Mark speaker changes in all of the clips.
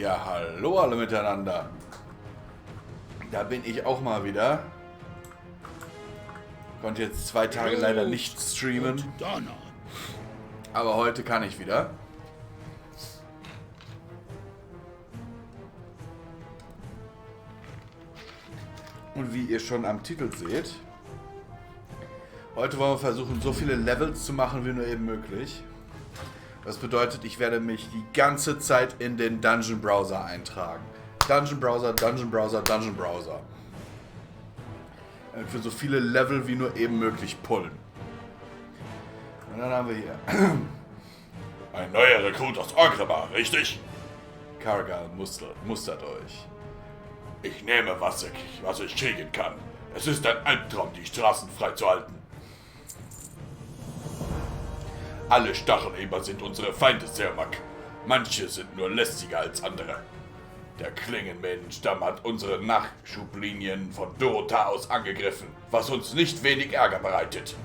Speaker 1: Ja, hallo alle miteinander. Da bin ich auch mal wieder. Konnte jetzt 2 Tage leider nicht streamen. Aber heute kann ich wieder. Und wie ihr schon am Titel seht, heute wollen wir versuchen, so viele Levels zu machen, wie nur eben möglich. Das bedeutet, ich werde mich die ganze Zeit in den Dungeon Browser eintragen. Dungeon Browser, Dungeon Browser, Dungeon Browser. Für so viele Level wie nur eben möglich pullen. Und dann haben wir hier
Speaker 2: Ein neuer Rekrut aus Agrabah, richtig?
Speaker 1: Kargal mustert euch.
Speaker 2: Ich nehme, was ich kriegen kann. Es ist ein Albtraum, die Straßen freizuhalten. Alle Stachelheber sind unsere Feinde, Sermak. Manche sind nur lästiger als andere. Der Klingenmensch-Stamm hat unsere Nachschublinien von Dorota aus angegriffen, was uns nicht wenig Ärger bereitet.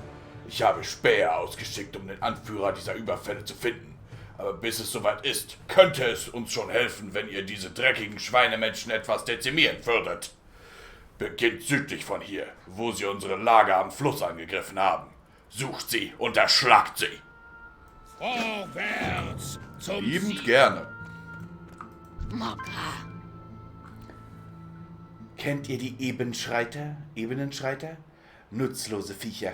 Speaker 2: Ich habe Späher ausgeschickt, um den Anführer dieser Überfälle zu finden. Aber bis es soweit ist, könnte es uns schon helfen, wenn ihr diese dreckigen Schweinemenschen etwas dezimieren würdet. Beginnt südlich von hier, wo sie unsere Lager am Fluss angegriffen haben. Sucht sie und erschlagt sie.
Speaker 3: Vorwärts zum
Speaker 1: Liebend
Speaker 3: Sieg.
Speaker 1: gerne.
Speaker 4: Mokra.
Speaker 5: Kennt ihr die Ebenenschreiter? Nutzlose Viecher.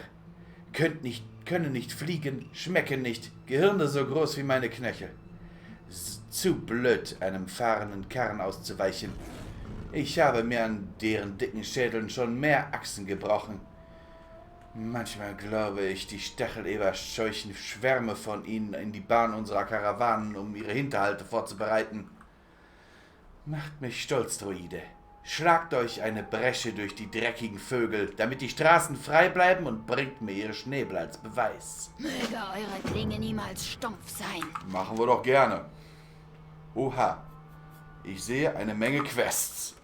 Speaker 5: Können nicht fliegen, schmecken nicht, Gehirne so groß wie meine Knöchel. Zu blöd, einem fahrenden Karren auszuweichen. Ich habe mir an deren dicken Schädeln schon mehr Achsen gebrochen. Manchmal glaube ich, die Stacheleber scheuchen Schwärme von ihnen in die Bahn unserer Karawanen, um ihre Hinterhalte vorzubereiten. Macht mich stolz, Droide. Schlagt euch eine Bresche durch die dreckigen Vögel, damit die Straßen frei bleiben, und bringt mir ihre Schnäbel als Beweis.
Speaker 4: Möge eure Klinge niemals stumpf sein.
Speaker 1: Machen wir doch gerne. Oha. Ich sehe eine Menge Quests.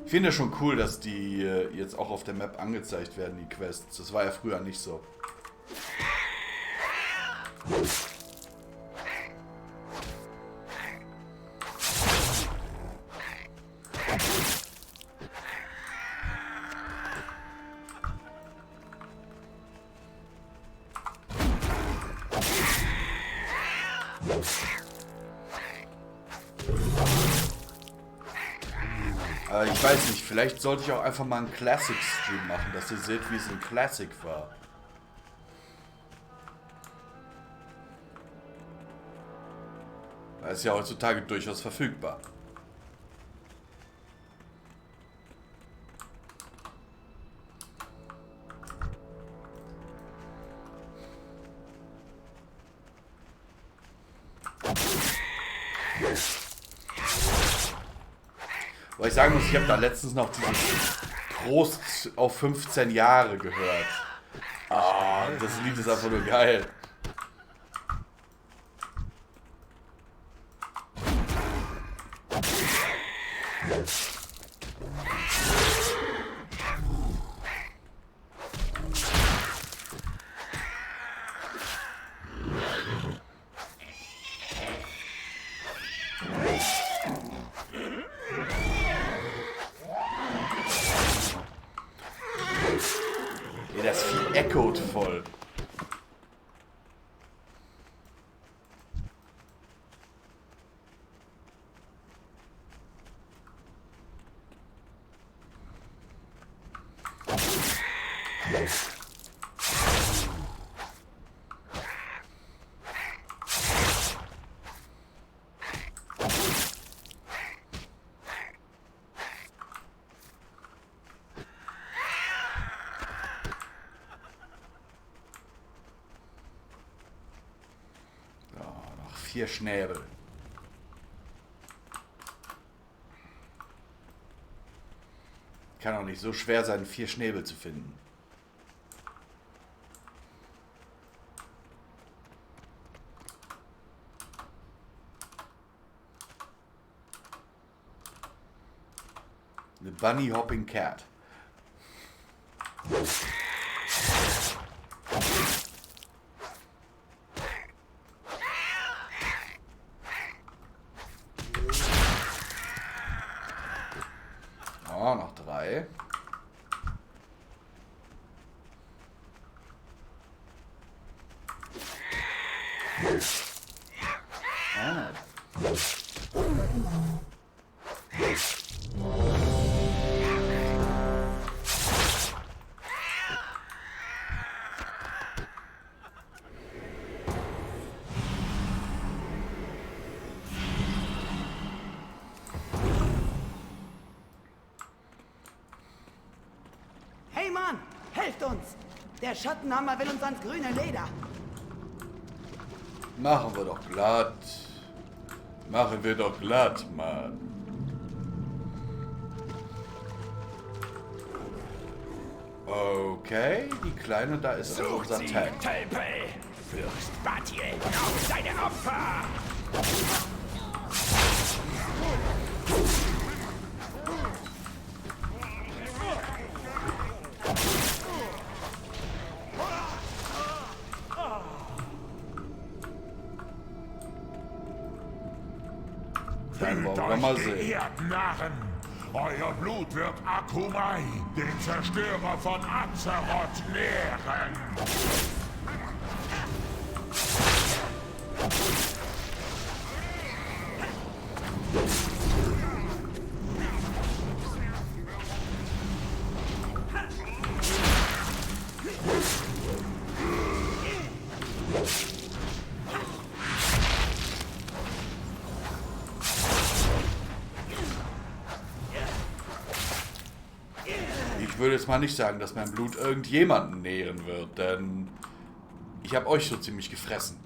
Speaker 1: Ich finde es schon cool, dass die jetzt auch auf der Map angezeigt werden, die Quests. Das war ja früher nicht so. Ich weiß nicht, vielleicht sollte ich auch einfach mal einen Classic-Stream machen, dass ihr seht, wie es in Classic war. Das ist ja heutzutage durchaus verfügbar. Weil ich sagen muss, ich habe da letztens noch dieses Prost auf 15 Jahre gehört. Ah, das Lied ist einfach nur geil. Ja, das Vieh echoed voll. Ja, noch 4 Schnäbel. Kann auch nicht so schwer sein, 4 Schnäbel zu finden. Eine Bunny Hopping Cat. Oh, noch 3. Ah.
Speaker 3: Hey Mann, helft uns! Der Schattenhammer will uns ans grüne Leder.
Speaker 1: Machen wir doch glatt. Machen wir doch glatt, Mann. Okay, die Kleine da ist also unser Tank.
Speaker 2: Tempel! Fürst Batiel, auf deine Opfer!
Speaker 1: Dann wollen wir mal sehen.
Speaker 6: Geehrten Narren, euer Blut wird Akumai, den Zerstörer von Azeroth, nähren.
Speaker 1: Ich würde jetzt mal nicht sagen, dass mein Blut irgendjemanden nähren wird, denn ich habe euch so ziemlich gefressen.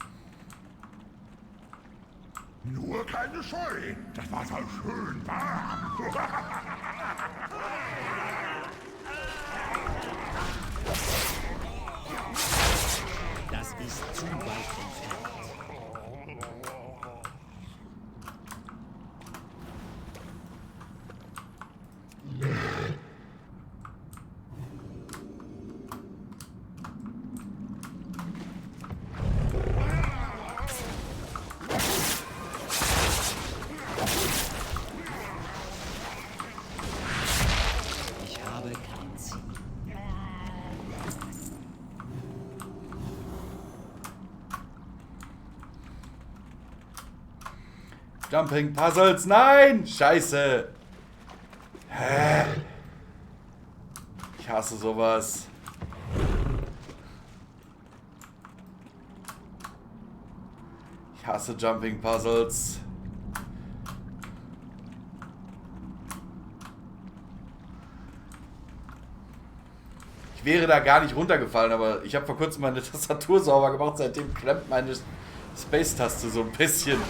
Speaker 6: Nur keine Scheu, das war so schön warm.
Speaker 7: Das ist zu weit entfernt. Ich habe kein Ziel.
Speaker 1: Jumping Puzzles, nein! Scheiße! Hä? Ich hasse sowas. Ich hasse Jumping Puzzles. Ich wäre da gar nicht runtergefallen, aber ich habe vor kurzem meine Tastatur sauber gemacht. Seitdem klemmt meine Space-Taste so ein bisschen.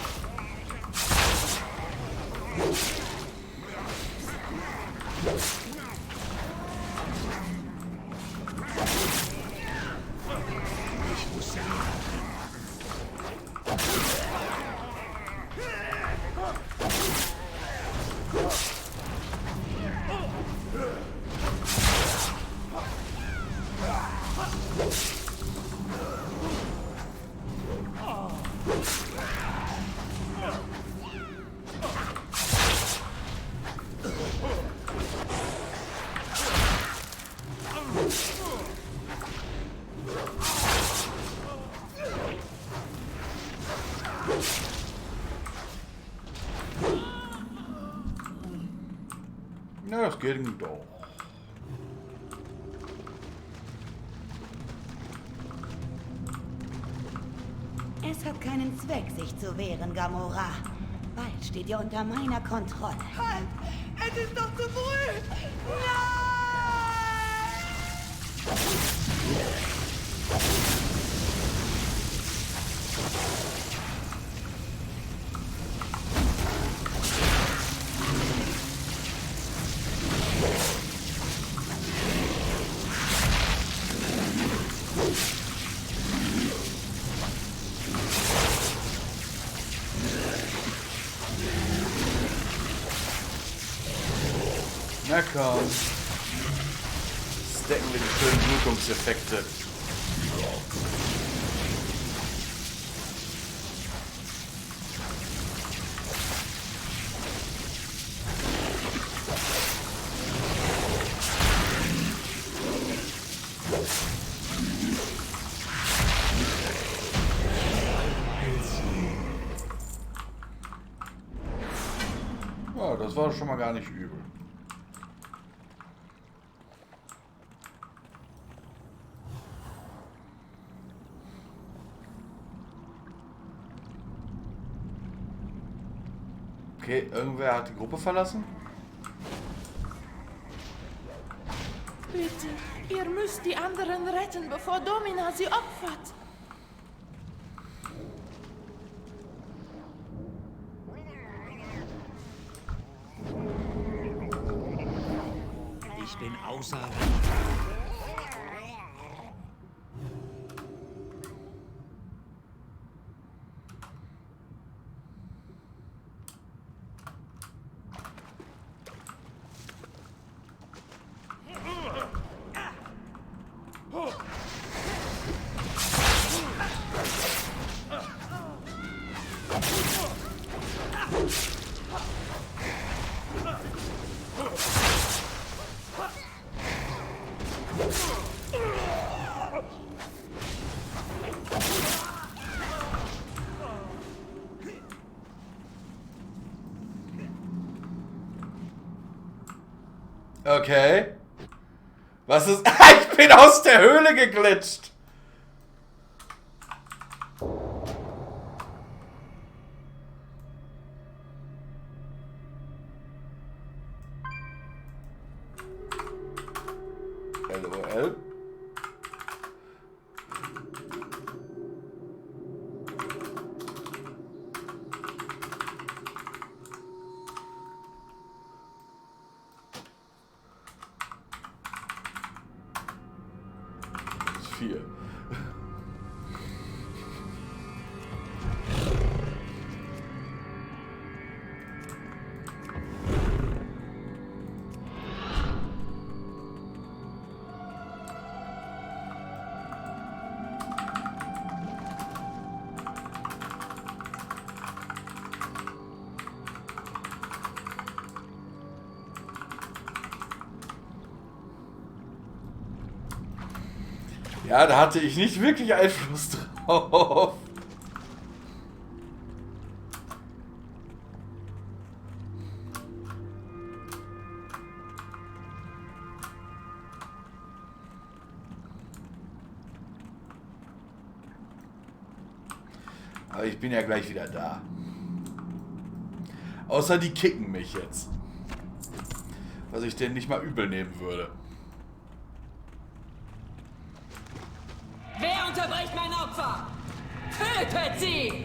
Speaker 1: Na, das ging doch.
Speaker 3: Es hat keinen Zweck, sich zu wehren, Gamora. Bald steht ihr unter meiner Kontrolle. Halt! Es ist doch zu früh! Nein!
Speaker 1: Na komm. Stacken wir die schönen Blutungseffekte. Ja, das war schon mal gar nicht übel. Okay, irgendwer hat die Gruppe verlassen?
Speaker 8: Bitte, ihr müsst die anderen retten, bevor Domina sie opfert.
Speaker 7: Ich bin außer Rand.
Speaker 1: Okay. Was ist... Ich bin aus der Höhle geglitscht. LOL. Das ist 4. Ja, da hatte ich nicht wirklich Einfluss drauf. Aber ich bin ja gleich wieder da. Außer die kicken mich jetzt. Was ich denen nicht mal übel nehmen würde.
Speaker 9: Wer unterbricht mein Opfer? Tötet sie!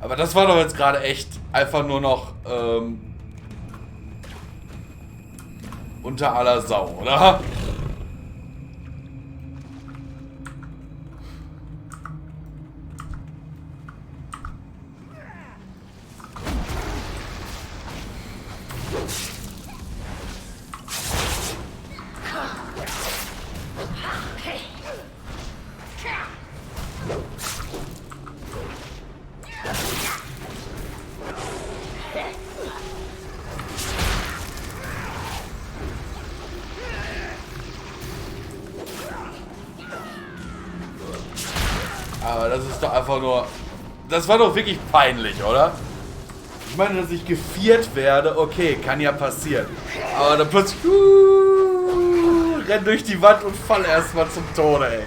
Speaker 1: Aber das war doch jetzt gerade echt einfach nur noch unter aller Sau, oder? Aber das ist doch einfach nur... Das war doch wirklich peinlich, oder? Ich meine, dass ich geviert werde, okay, kann ja passieren. Aber dann plötzlich... renn durch die Wand und fall erstmal zum Tode, ey.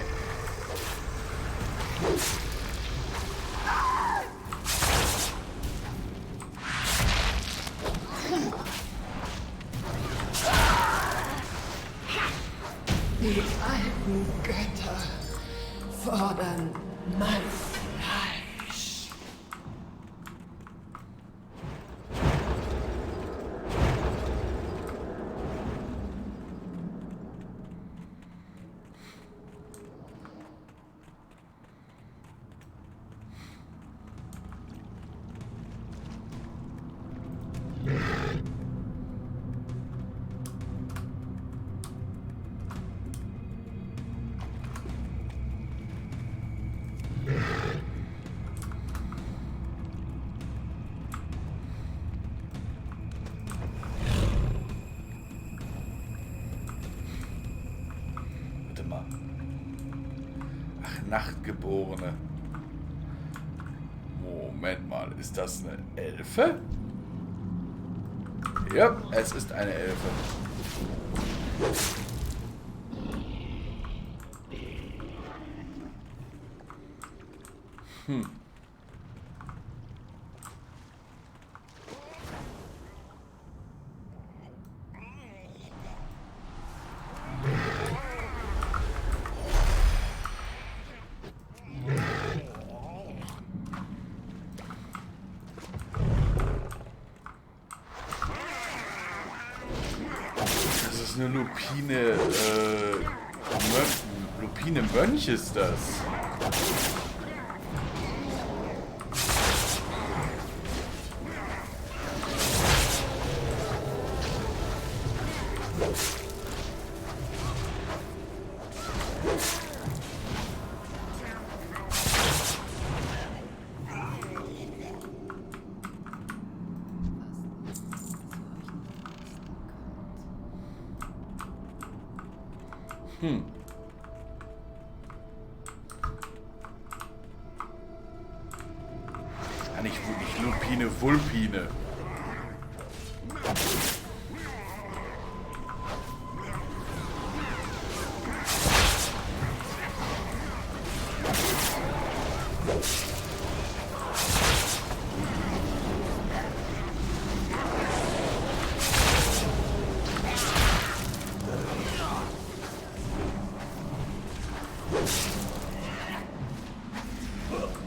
Speaker 8: Die alten Götter fordern mein Fleisch.
Speaker 1: Nachtgeborene. Moment mal, ist das eine Elfe? Ja, es ist eine Elfe. Das ist eine Lupine, Lupine Mönch ist das. Ja, nicht Lupine, Vulpine.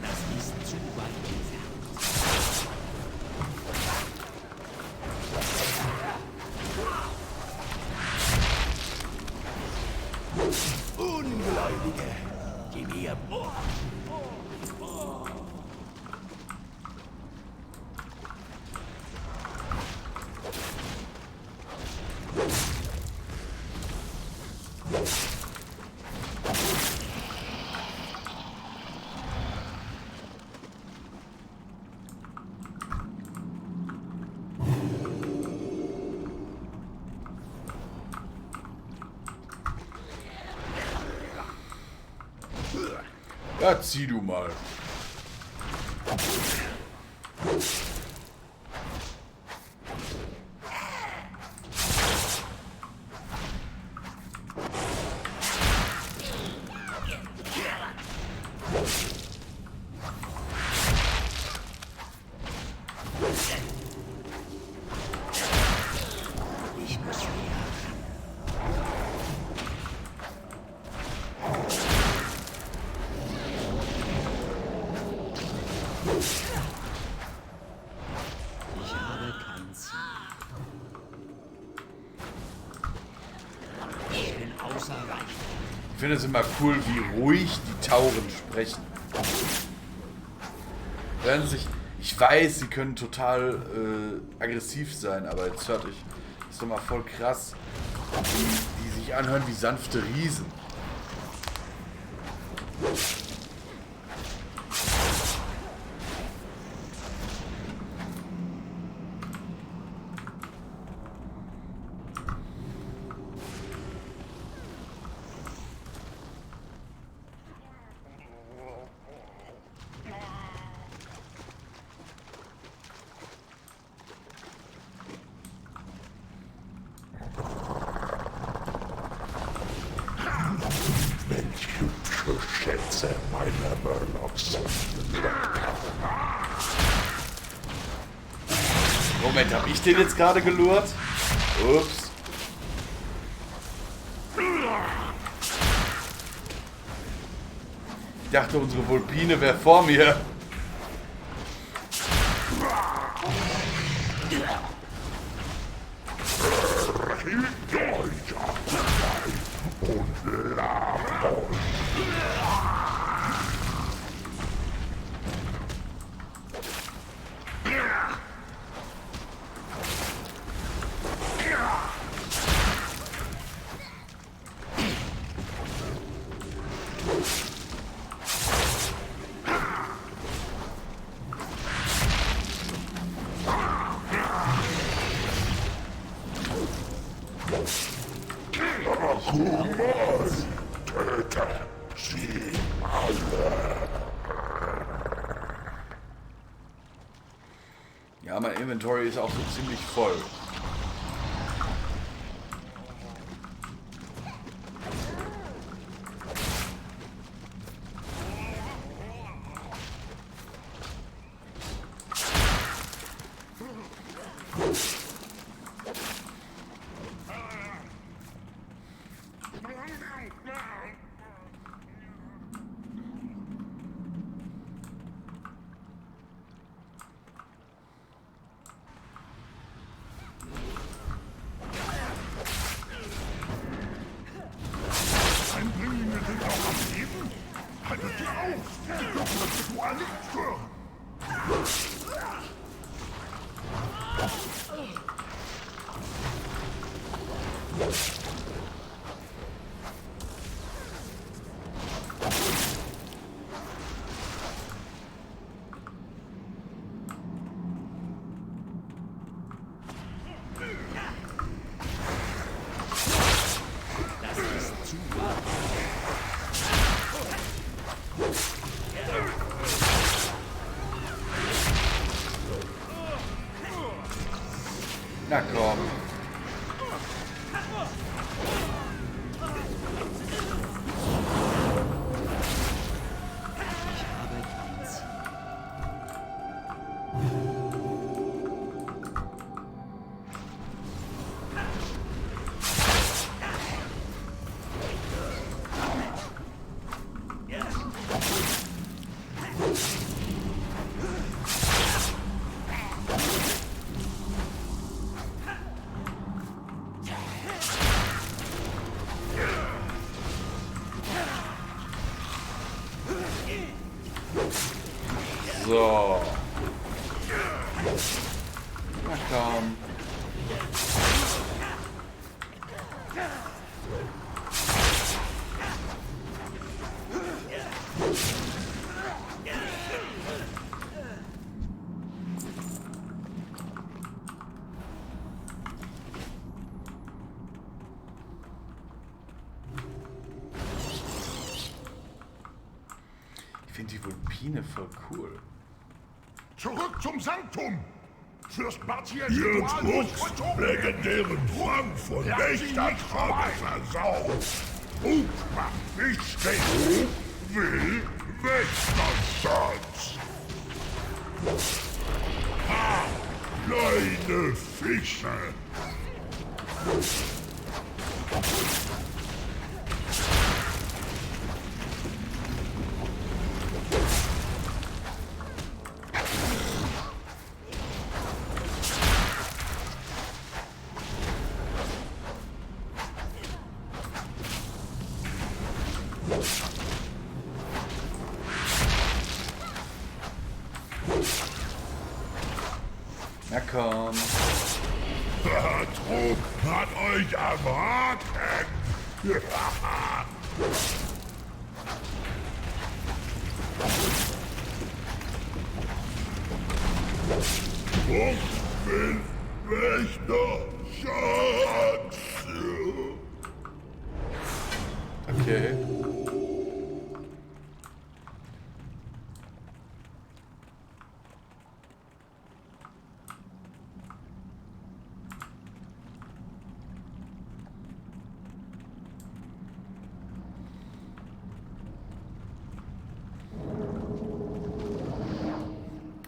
Speaker 7: Das ist zu weit entfernt. Ungläubige, gib mir.
Speaker 1: Ja, zieh du mal.
Speaker 7: Ich muss wieder. Ich habe kein Ziel. Ich bin außer Reichweite.
Speaker 1: Ich finde es immer cool, wie ruhig die Tauren sprechen. Werden sich. Ich weiß, sie können total aggressiv sein, aber jetzt hört euch. Das ist doch mal voll krass. Die sich anhören wie sanfte Riesen.
Speaker 6: Welch hübsche Schätze meine Murlocs
Speaker 1: Moment, habe ich den jetzt gerade gelurrt? Ups. Ich dachte, unsere Vulpine wäre vor mir.
Speaker 6: und labt euch. Töte
Speaker 1: Inventory ist auch so ziemlich voll.
Speaker 6: Eindringlinge sind auch am Leben? Haltet die auf! Sie dürfen das Ritual nicht stören!
Speaker 7: Das ist zu wahr.
Speaker 1: Na komm.
Speaker 7: Ich habe kein Ziel.
Speaker 1: So. Na komm. Ich finde die Vulpine voll cool.
Speaker 6: Zurück zum Sanktum! Fürst Bartiels
Speaker 10: Ihr
Speaker 6: Ritual muss
Speaker 10: Trunks
Speaker 6: vollzogen werden.
Speaker 10: legendären Trank von Wächtertraube versaut. Trug macht nicht stehen, will Wächterschatz. Ha! Kleine Fische!
Speaker 1: Na komm.
Speaker 10: Der Trug hat euch erwartet. Trug will Wächterschatz.
Speaker 1: Okay.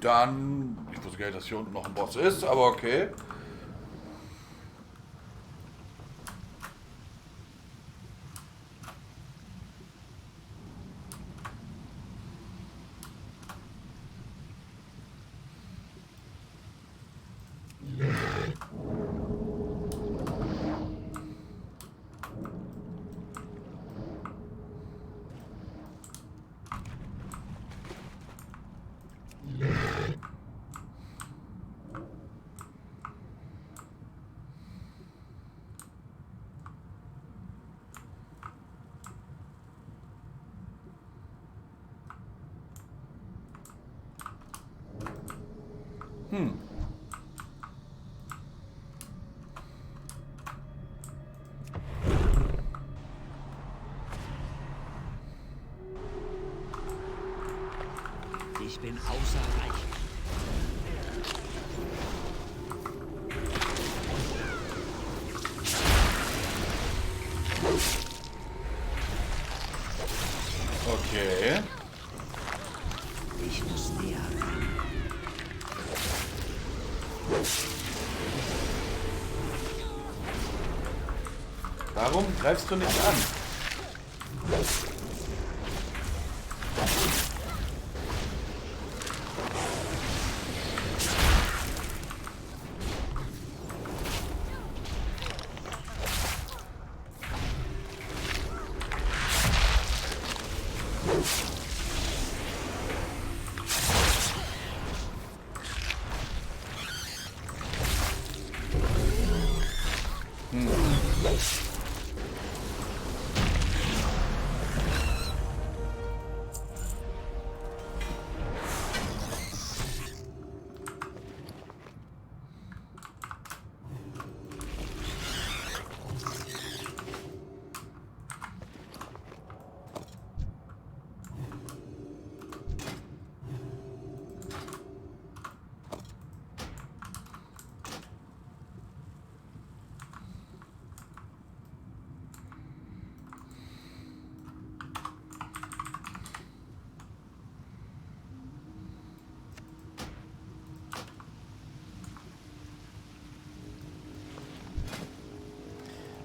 Speaker 1: Dann, ich wusste gar nicht, dass hier unten noch ein Boss ist, aber okay.
Speaker 7: Ich bin außer Reichweite.
Speaker 1: Okay.
Speaker 7: Ich muss näher ran.
Speaker 1: Warum greifst du nicht an?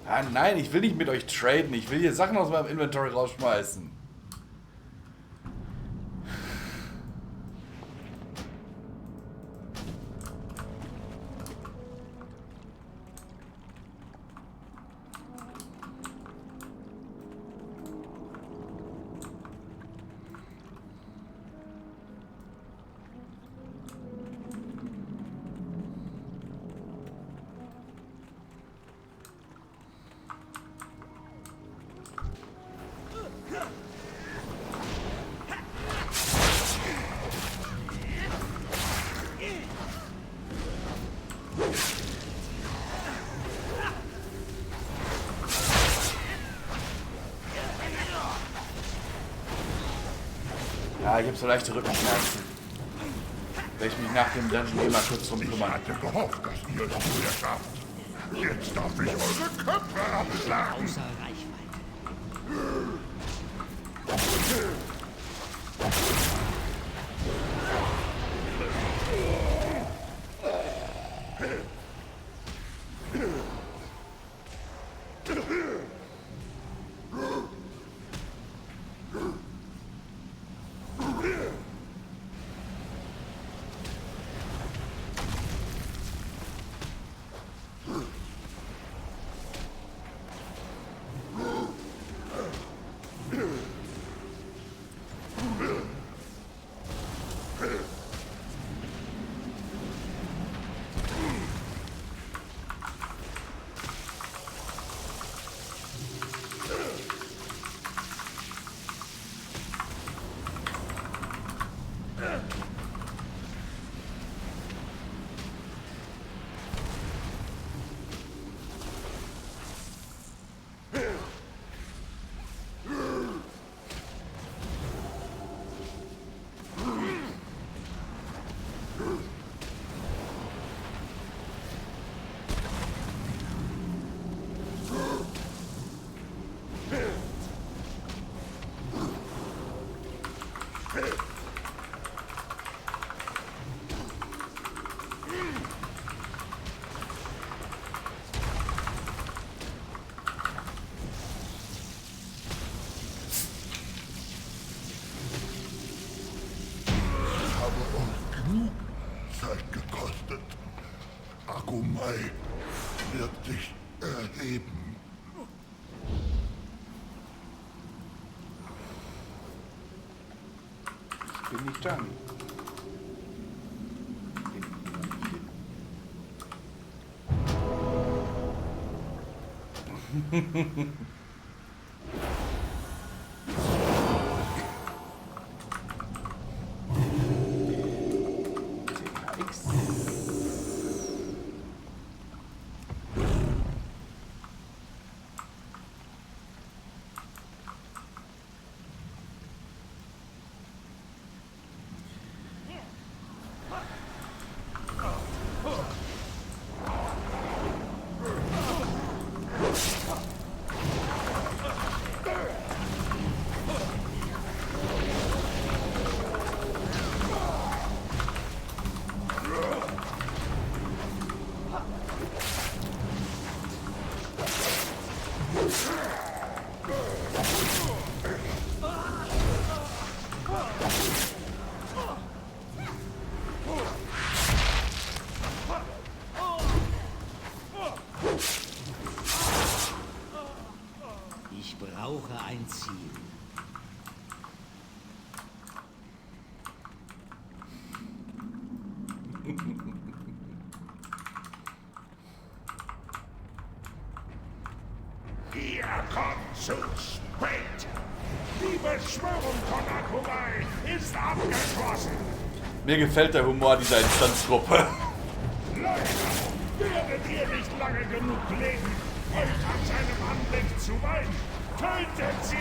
Speaker 1: Ah, nein, ich will nicht mit euch traden. Ich will hier Sachen aus meinem Inventory rausschmeißen. Ja, ich habe so leichte Rückenschmerzen. Werde ich mich nach dem Dungeon eh mal kurz drum
Speaker 6: Ich
Speaker 10: Ich
Speaker 6: hatte
Speaker 10: hatte gehofft, dass ihr es früher schafft. Jetzt darf ich eure Köpfe abschlagen.
Speaker 7: Außer Reichweite.
Speaker 10: Habe uns genug Zeit gekostet. Akumai wird sich erheben.
Speaker 1: Ich bin nicht dran.
Speaker 6: Beschwörung von Akumai ist abgeschlossen.
Speaker 1: Mir gefällt der Humor dieser Instanzgruppe.
Speaker 6: Leider werdet ihr nicht lange genug leben, euch an seinem Anblick zu weinen. Tötet sie!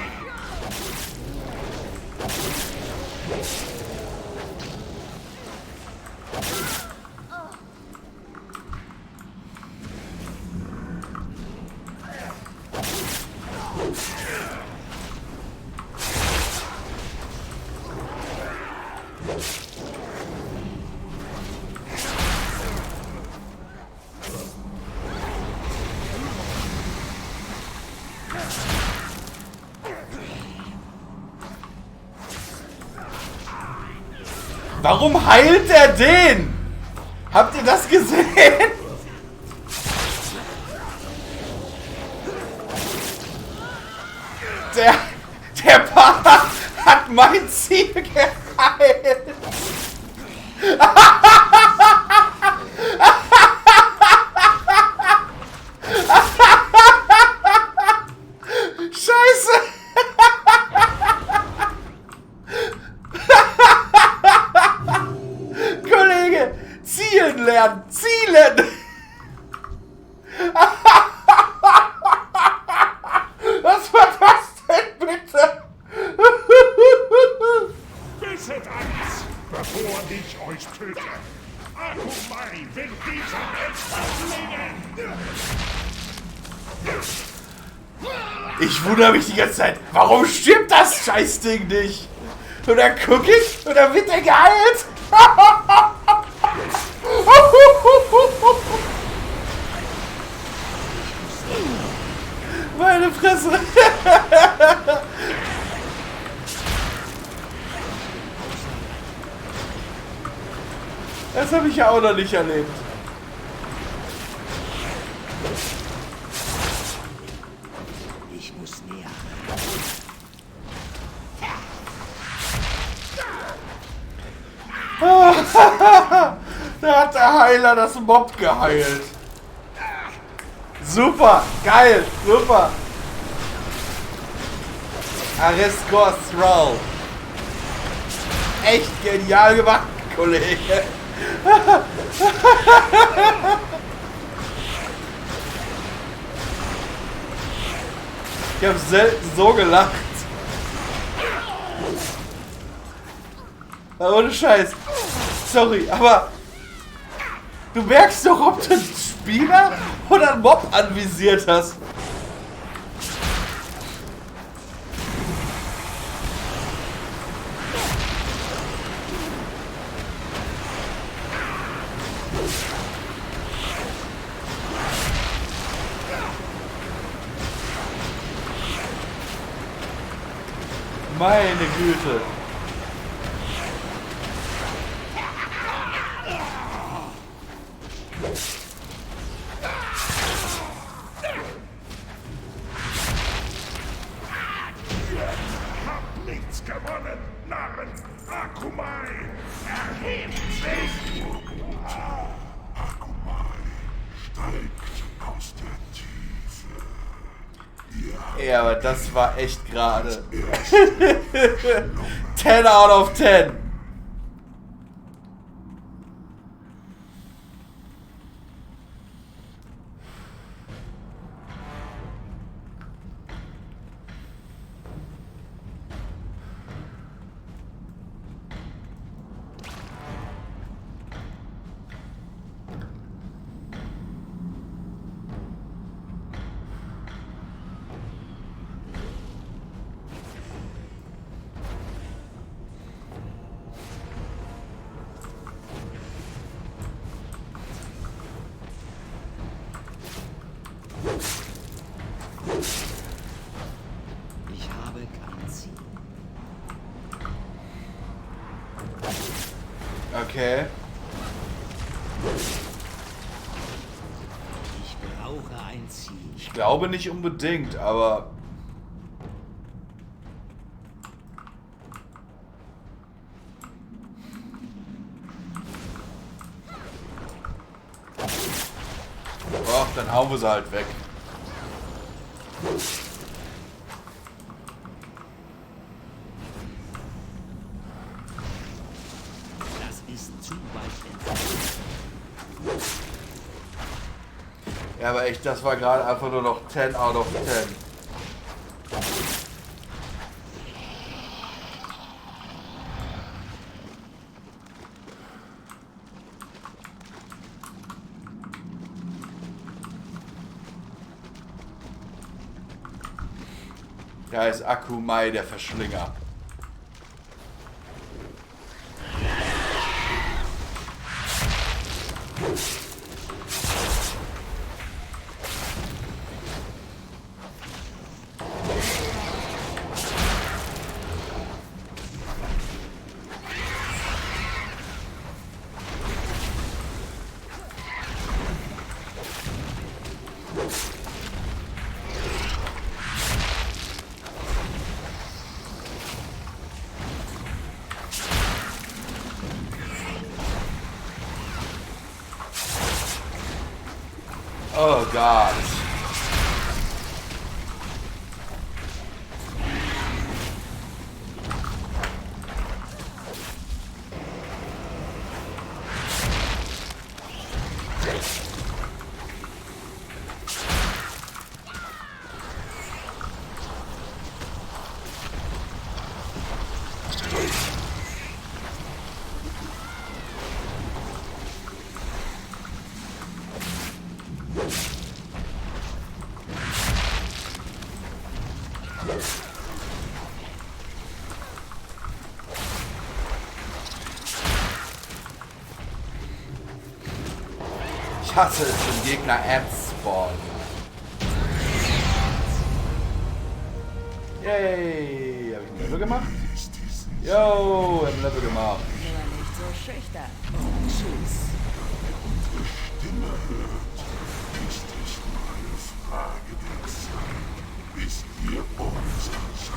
Speaker 1: Warum heilt er den? Habt ihr das gesehen? Der Papa hat mein Ziel geheilt. Scheiße. Kollege, zielen lernen, zielen. Was war das denn bitte?
Speaker 6: Wisset eins, bevor ich euch töte. Akumai will diese Welt verfliegen.
Speaker 1: Ich wundere mich die ganze Zeit, warum stirbt das Scheißding nicht? Und dann gucke ich und dann wird er geheilt. Meine Fresse. Das habe ich ja auch noch nicht erlebt.
Speaker 7: Ich muss näher.
Speaker 1: Da hat der Heiler das Mob geheilt. Super, geil, super. Ariscor Thrall. Echt genial gemacht, Kollege. Ich habe selten so gelacht. Ohne Scheiß. Sorry, aber du merkst doch, ob du einen Spieler oder einen Mob anvisiert hast. Meine Güte.
Speaker 6: Habt nichts gewonnen, Narren. Akumai erhebt sich.
Speaker 10: Akumai steigt aus der Tiefe.
Speaker 1: Ja, aber das war echt gerade. 10 out of 10.
Speaker 7: Ich habe kein Ziel.
Speaker 1: Okay.
Speaker 7: Ich brauche ein Ziel.
Speaker 1: Ich glaube nicht unbedingt, aber... Och, dann hauen wir sie halt weg. Ja, aber echt, das war gerade einfach nur noch 10 out of 10. Da ist Akumai, der Verschlinger. Oh Gott. Ich hasse es, wenn Gegner Ants spawnen. Yay! Hab ich ein Level gemacht? Yo, hab ein Level gemacht.
Speaker 3: Nur nicht so schüchtern.
Speaker 10: Tschüss. Stimme hört. Ist es nur eine Frage der Zeit, bis wir uns seid.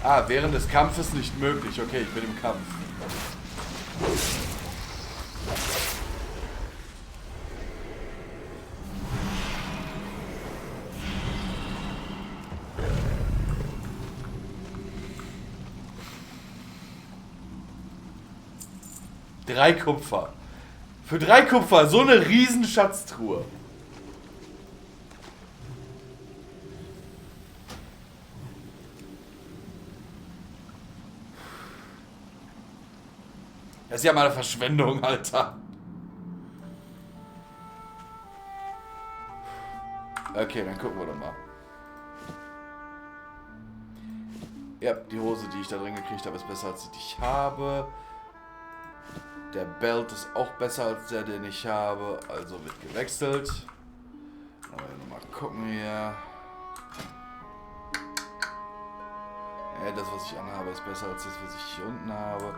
Speaker 1: Ah, während des Kampfes nicht möglich. Okay, ich bin im Kampf. Drei Kupfer. Für 3 Kupfer, so eine riesen Schatztruhe. Das ist ja mal eine Verschwendung, Alter. Okay, dann gucken wir doch mal. Ja, die Hose, die ich da drin gekriegt habe, ist besser als die ich habe. Der Belt ist auch besser als der, den ich habe. Also wird gewechselt. Mal gucken hier. Ja, das, was ich anhabe, ist besser als das, was ich hier unten habe.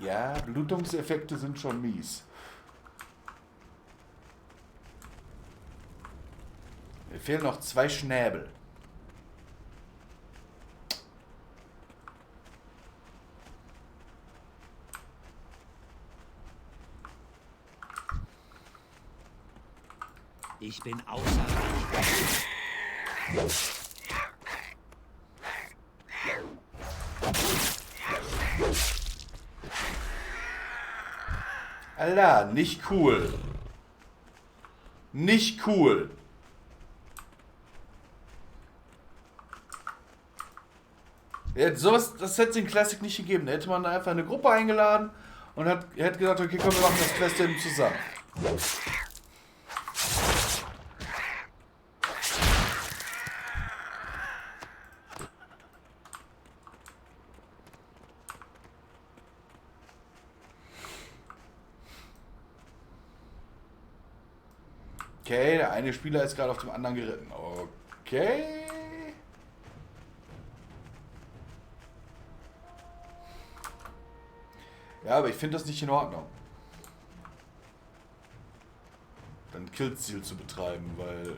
Speaker 1: Ja, Blutungseffekte sind schon mies. Mir fehlen noch 2 Schnäbel.
Speaker 7: Ich bin außer Reichweite.
Speaker 1: Alter, nicht cool. Nicht cool. Sowas, das hätte es in Classic nicht gegeben. Da hätte man einfach eine Gruppe eingeladen und hätte gesagt, okay, komm, wir machen das Quest eben zusammen. Okay, der eine Spieler ist gerade auf dem anderen geritten. Okay. Ja, aber ich finde das nicht in Ordnung. Dann Killziel zu betreiben, weil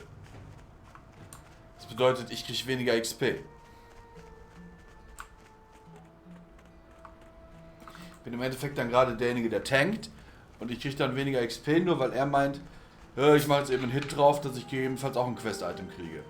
Speaker 1: das bedeutet, ich kriege weniger XP. bin im Endeffekt dann gerade derjenige, der tankt. Und ich kriege dann weniger XP, nur weil er meint, ja, ich mache jetzt eben einen Hit drauf, dass ich gegebenenfalls auch ein Quest-Item kriege.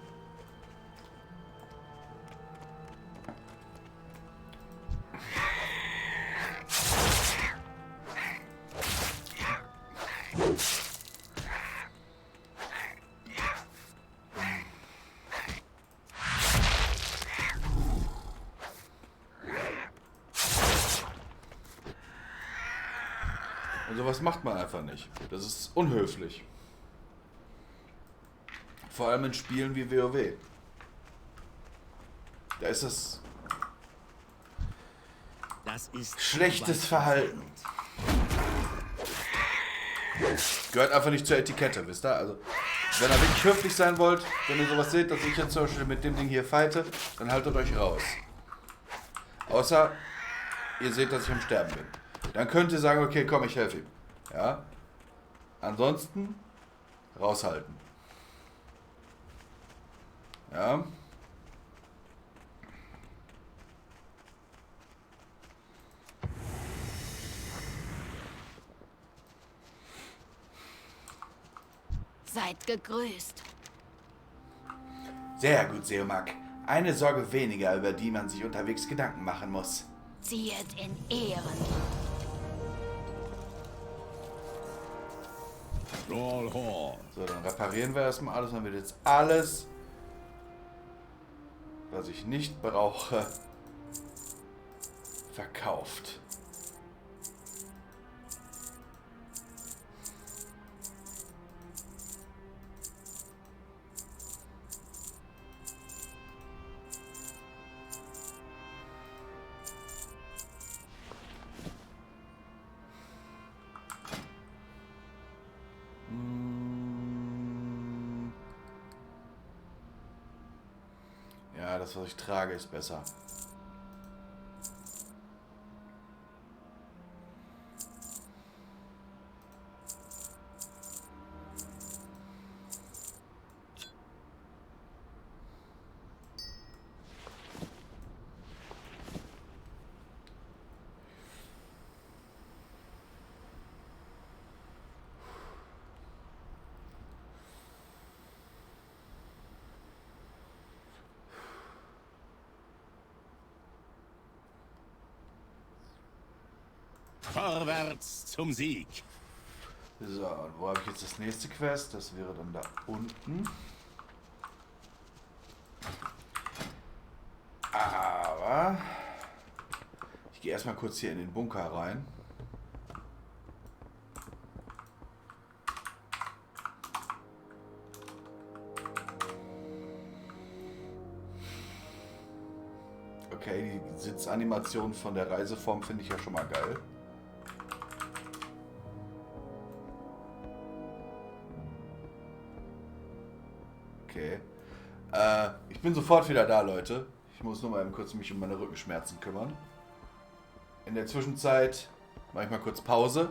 Speaker 1: Und sowas macht man einfach nicht. Das ist unhöflich. Vor allem in Spielen wie WoW. Da ist das
Speaker 7: ist
Speaker 1: schlechtes Verhalten. Gehört einfach nicht zur Etikette, wisst ihr? Also, wenn ihr wirklich höflich sein wollt, wenn ihr sowas seht, dass ich jetzt zum Beispiel mit dem Ding hier fighte, dann haltet euch raus. Außer, ihr seht, dass ich am Sterben bin. Dann könnt ihr sagen, okay, komm, ich helfe ihm. Ja? Ansonsten, raushalten. Ja?
Speaker 4: Seid gegrüßt.
Speaker 5: Sehr gut, Seomak. Eine Sorge weniger, über die man sich unterwegs Gedanken machen muss.
Speaker 4: Ziehet in Ehren.
Speaker 1: So, dann reparieren wir erstmal alles. Dann wird jetzt alles, was ich nicht brauche, verkauft. Ja, das, was ich trage, ist besser.
Speaker 7: Vorwärts zum Sieg.
Speaker 1: So, und wo habe ich jetzt das nächste Quest? Das wäre dann da unten. Aber ich gehe erstmal kurz hier in den Bunker rein. Okay, die Sitzanimation von der Reiseform finde ich ja schon mal geil. Okay. Ich bin sofort wieder da, Leute. Ich muss nur mal eben kurz mich um meine Rückenschmerzen kümmern. In der Zwischenzeit mache ich mal kurz Pause.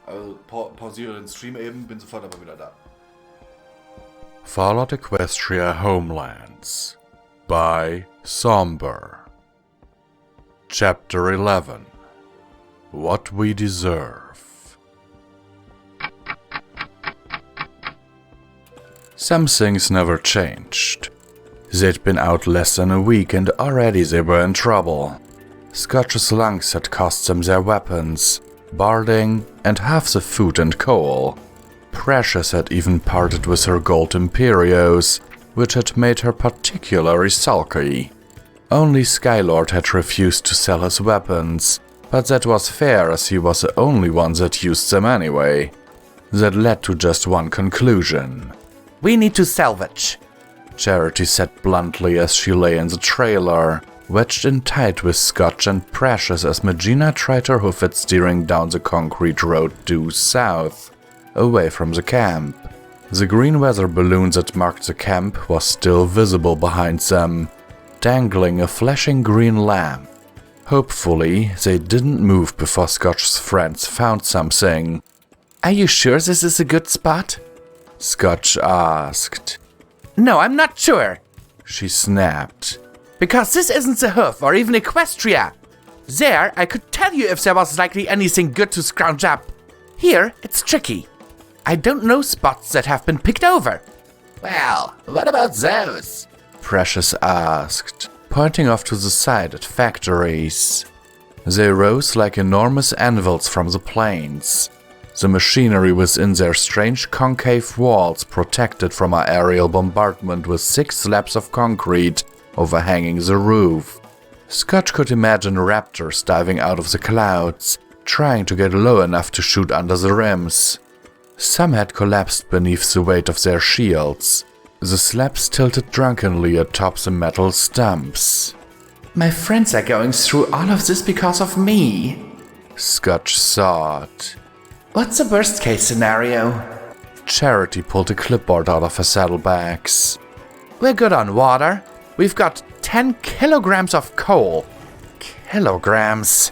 Speaker 1: Also pausiere den Stream eben, bin sofort aber wieder da.
Speaker 2: Fallout Equestria Homelands by Somber. Chapter 11. What We Deserve. Some things never changed. They'd been out less than a week and already they were in trouble. Scotch's lungs had cost them their weapons, barding, and half the food and coal. Precious had even parted with her gold imperios, which had made her particularly sulky. Only Skylord had refused to sell his weapons, but that was fair as he was the only one that used them anyway. That led to just one conclusion.
Speaker 5: We need to salvage.
Speaker 2: Charity said bluntly as she lay in the trailer, wedged in tight with Scotch and Precious as Magina tried her hoof at steering down the concrete road due south, away from the camp. The green weather balloon that marked the camp was still visible behind them, dangling a flashing green lamp. Hopefully, they didn't move before Scotch's friends found something.
Speaker 5: Are you sure this is a good spot?
Speaker 2: Scotch asked.
Speaker 5: No, I'm not sure,
Speaker 2: she snapped.
Speaker 5: Because this isn't the Hoof or even Equestria. There, I could tell you if there was likely anything good to scrounge up. Here, it's tricky. I don't know spots that have been picked over.
Speaker 7: Well, what about those?
Speaker 5: Precious asked, pointing off to the side at factories. They rose like enormous anvils from the plains. The machinery within their strange concave walls protected from our aerial bombardment with 6 slabs of concrete overhanging the roof. Scotch could imagine raptors diving out of the clouds, trying to get low enough to shoot under the rims. Some had collapsed beneath the weight of their shields. The slabs tilted drunkenly atop the metal stumps. My friends are going through all of this because of me, Scotch thought. What's the worst case scenario? Charity pulled a clipboard out of her saddlebags. We're good on water. We've got 10 kilograms of coal. Kilograms.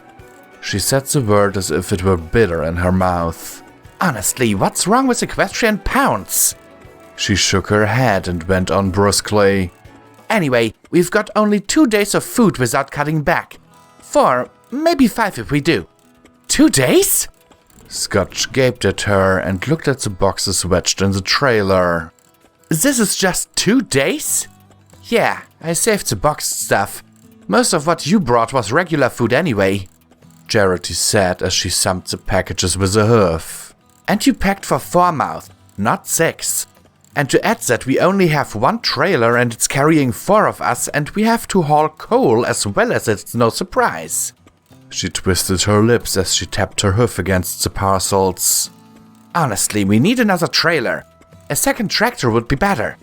Speaker 5: She said the word as if it were bitter in her mouth. Honestly, what's wrong with equestrian pounds? She shook her head and went on brusquely. Anyway, we've got only 2 days of food without cutting back. 4, maybe 5 if we do. 2 days? Scotch gaped at her and looked at the boxes wedged in the trailer. This is just 2 days? Yeah, I saved the boxed stuff. Most of what you brought was regular food anyway, Charity said as she thumped the packages with a hoof. And you packed for 4 mouth, not 6. And to add that, we only have 1 trailer and it's carrying 4 of us and we have to haul coal as well, as it's no surprise. She twisted her lips as she tapped her hoof against the parcels. Honestly, we need another trailer. A second tractor would be better.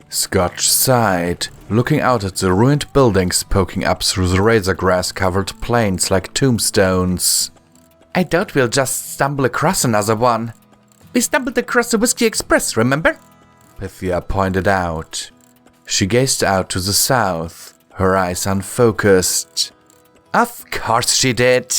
Speaker 5: Scotch sighed, looking out at the ruined buildings poking up through the razor grass-covered plains like tombstones. I doubt we'll just stumble across another one. We stumbled across the Whiskey Express, remember? Pythia pointed out. She gazed out to the south, her eyes unfocused. Of course she did,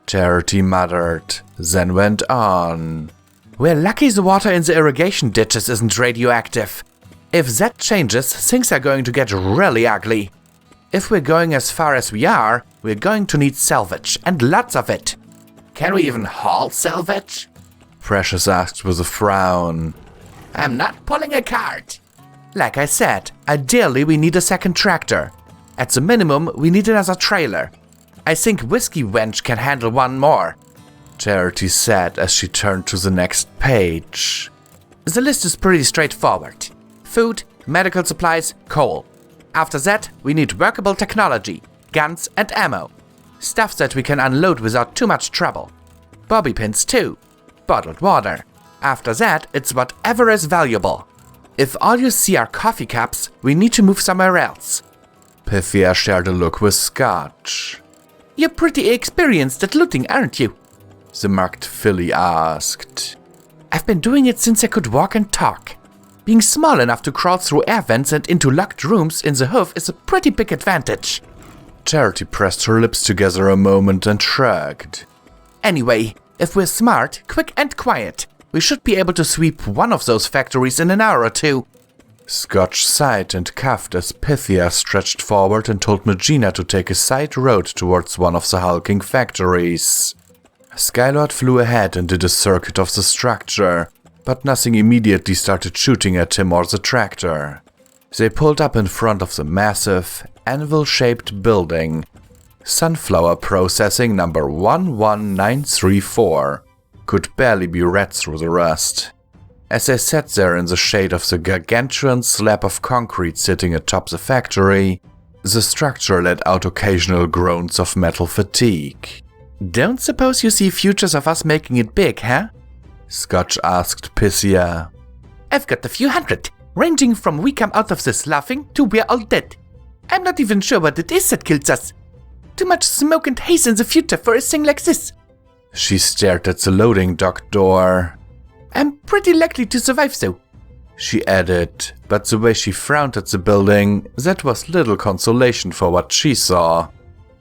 Speaker 5: Charity muttered, then went on. We're lucky the water in the irrigation ditches isn't radioactive. If that changes, things are going to get really ugly. If we're going as far as we are, we're going to need salvage, and lots of it.
Speaker 7: Can we even haul salvage?
Speaker 5: Precious asked with a frown.
Speaker 7: I'm not pulling a cart.
Speaker 5: Like I said, ideally we need a second tractor. At the minimum, we need another trailer. I think Whiskey Wench can handle 1 more, Charity said as she turned to the next page. The list is pretty straightforward. Food, medical supplies, coal. After that, we need workable technology, guns and ammo. Stuff that we can unload without too much trouble. Bobby pins too. Bottled water. After that, it's whatever is valuable. If all you see are coffee cups, we need to move somewhere else. Pythia shared a look with Scotch. You're pretty experienced at looting, aren't you? The marked filly asked. I've been doing it since I could walk and talk. Being small enough to crawl through air vents and into locked rooms in the hoof is a pretty big advantage. Charity pressed her lips together a moment and shrugged. Anyway, if we're smart, quick and quiet, we should be able to sweep one of those factories in an hour or 2. Scotch sighed and coughed as Pythia stretched forward and told Magina to take a side road towards one of the hulking factories. Skylord flew ahead and did a circuit of the structure, but nothing immediately started shooting at him or the tractor. They pulled up in front of the massive, anvil-shaped building. Sunflower Processing number 11934 could barely be read through the rust. As they sat there in the shade of the gargantuan slab of concrete sitting atop the factory, the structure let out occasional groans of metal fatigue. Don't suppose you see futures of us making it big, huh? Scotch asked Pythia. I've got a few hundred, ranging from we come out of this laughing to we're all dead. I'm not even sure what it is that kills us. Too much smoke and haze in the future for a thing like this. She stared at the loading dock door. I'm pretty likely to survive though, she added, but the way she frowned at the building, that was little consolation for what she saw.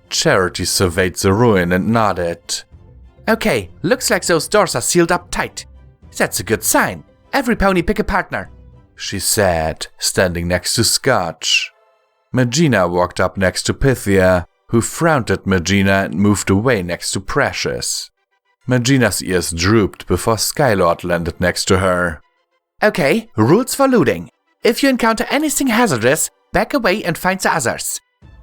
Speaker 5: Charity surveyed the ruin and nodded. Okay, looks like those doors are sealed up tight. That's a good sign. Every pony pick a partner, she said, standing next to Scotch. Magina walked up next to Pythia,
Speaker 1: who frowned at Magina and moved away next to Precious. Magina's ears drooped before Skylord landed next to her.
Speaker 7: Okay, rules for looting. If you encounter anything hazardous, back away and find the others.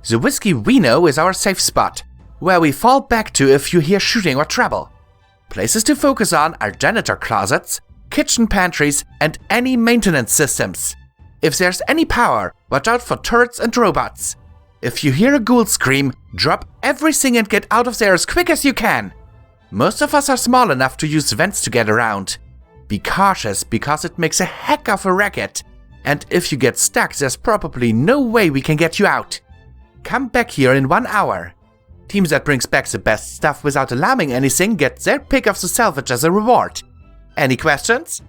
Speaker 7: The whiskey we know is our safe spot, where we fall back to if you hear shooting or trouble. Places to focus on are janitor closets, kitchen pantries, and any maintenance systems. If there's any power, watch out for turrets and robots. If you hear a ghoul scream, drop everything and get out of there as quick as you can. Most of us are small enough to use vents to get around. Be cautious because it makes a heck of a racket. And if you get stuck, there's probably no way we can get you out. Come back here in 1 hour. Teams that brings back the best stuff without alarming anything get their pick of the salvage as a reward. Any questions?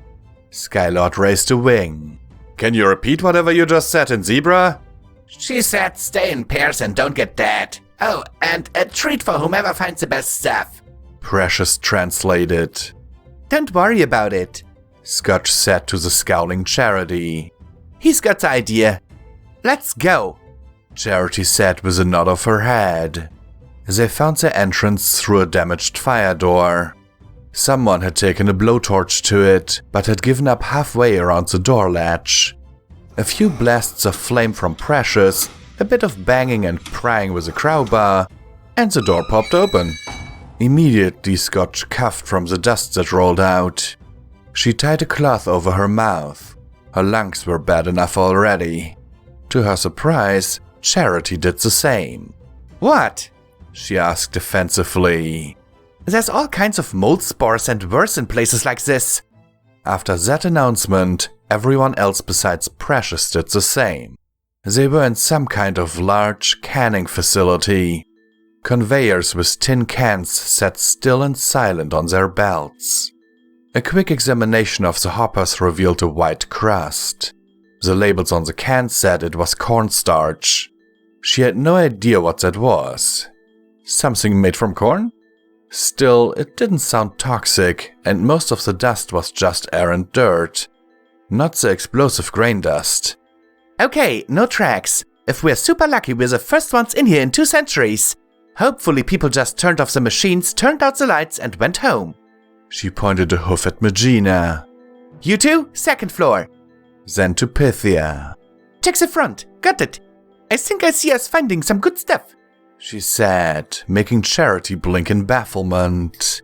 Speaker 1: Skylord raised a wing. Can you repeat whatever you just said in Zebra?
Speaker 7: She said stay in pairs and don't get dead. Oh, and a treat for whomever finds the best stuff.
Speaker 1: Precious translated.
Speaker 7: Don't worry about it,
Speaker 1: Scotch said to the scowling Charity.
Speaker 7: He's got the idea. Let's go,
Speaker 1: Charity said with a nod of her head. They found their entrance through a damaged fire door. Someone had taken a blowtorch to it, but had given up halfway around the door latch. A few blasts of flame from Precious, a bit of banging and prying with a crowbar, and the door popped open. Immediately Scotch coughed from the dust that rolled out. She tied a cloth over her mouth. Her lungs were bad enough already. To her surprise, Charity did the same.
Speaker 7: What?
Speaker 1: She asked defensively.
Speaker 7: There's all kinds of mold spores and worse in places like this.
Speaker 1: After that announcement, everyone else besides Precious did the same. They were in some kind of large canning facility. Conveyors with tin cans sat still and silent on their belts. A quick examination of the hoppers revealed a white crust. The labels on the cans said it was cornstarch. She had no idea what that was. Something made from corn? Still, it didn't sound toxic, and most of the dust was just errant dirt. Not the explosive grain dust.
Speaker 7: Okay, no tracks. If we're super lucky, we're the first ones in here in 2 centuries. Hopefully people just turned off the machines, turned out the lights, and went home.
Speaker 1: She pointed a hoof at Magina.
Speaker 7: You two, 2nd floor.
Speaker 1: Then to Pythia.
Speaker 7: Check the front. Got it. I think I see us finding some good stuff,
Speaker 1: she said, making Charity blink in bafflement.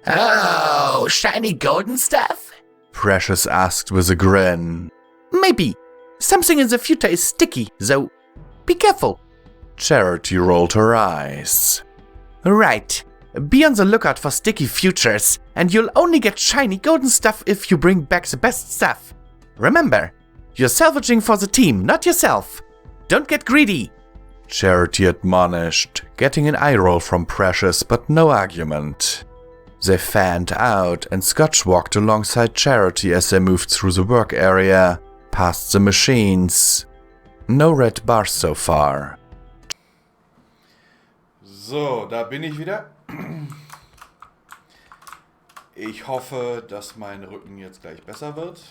Speaker 7: Oh, shiny golden stuff?
Speaker 1: Precious asked with a grin.
Speaker 7: Maybe. Something in the future is sticky, though. Be careful.
Speaker 1: Charity rolled her eyes.
Speaker 7: Right. Be on the lookout for sticky futures, and you'll only get shiny golden stuff if you bring back the best stuff. Remember, you're salvaging for the team, not yourself. Don't get greedy.
Speaker 1: Charity admonished, getting an eye roll from Precious but no argument. They fanned out, and Scotch walked alongside Charity as they moved through the work area, past the machines. No red bars so far.
Speaker 5: So, da bin ich wieder. Ich hoffe, dass mein Rücken jetzt gleich besser wird.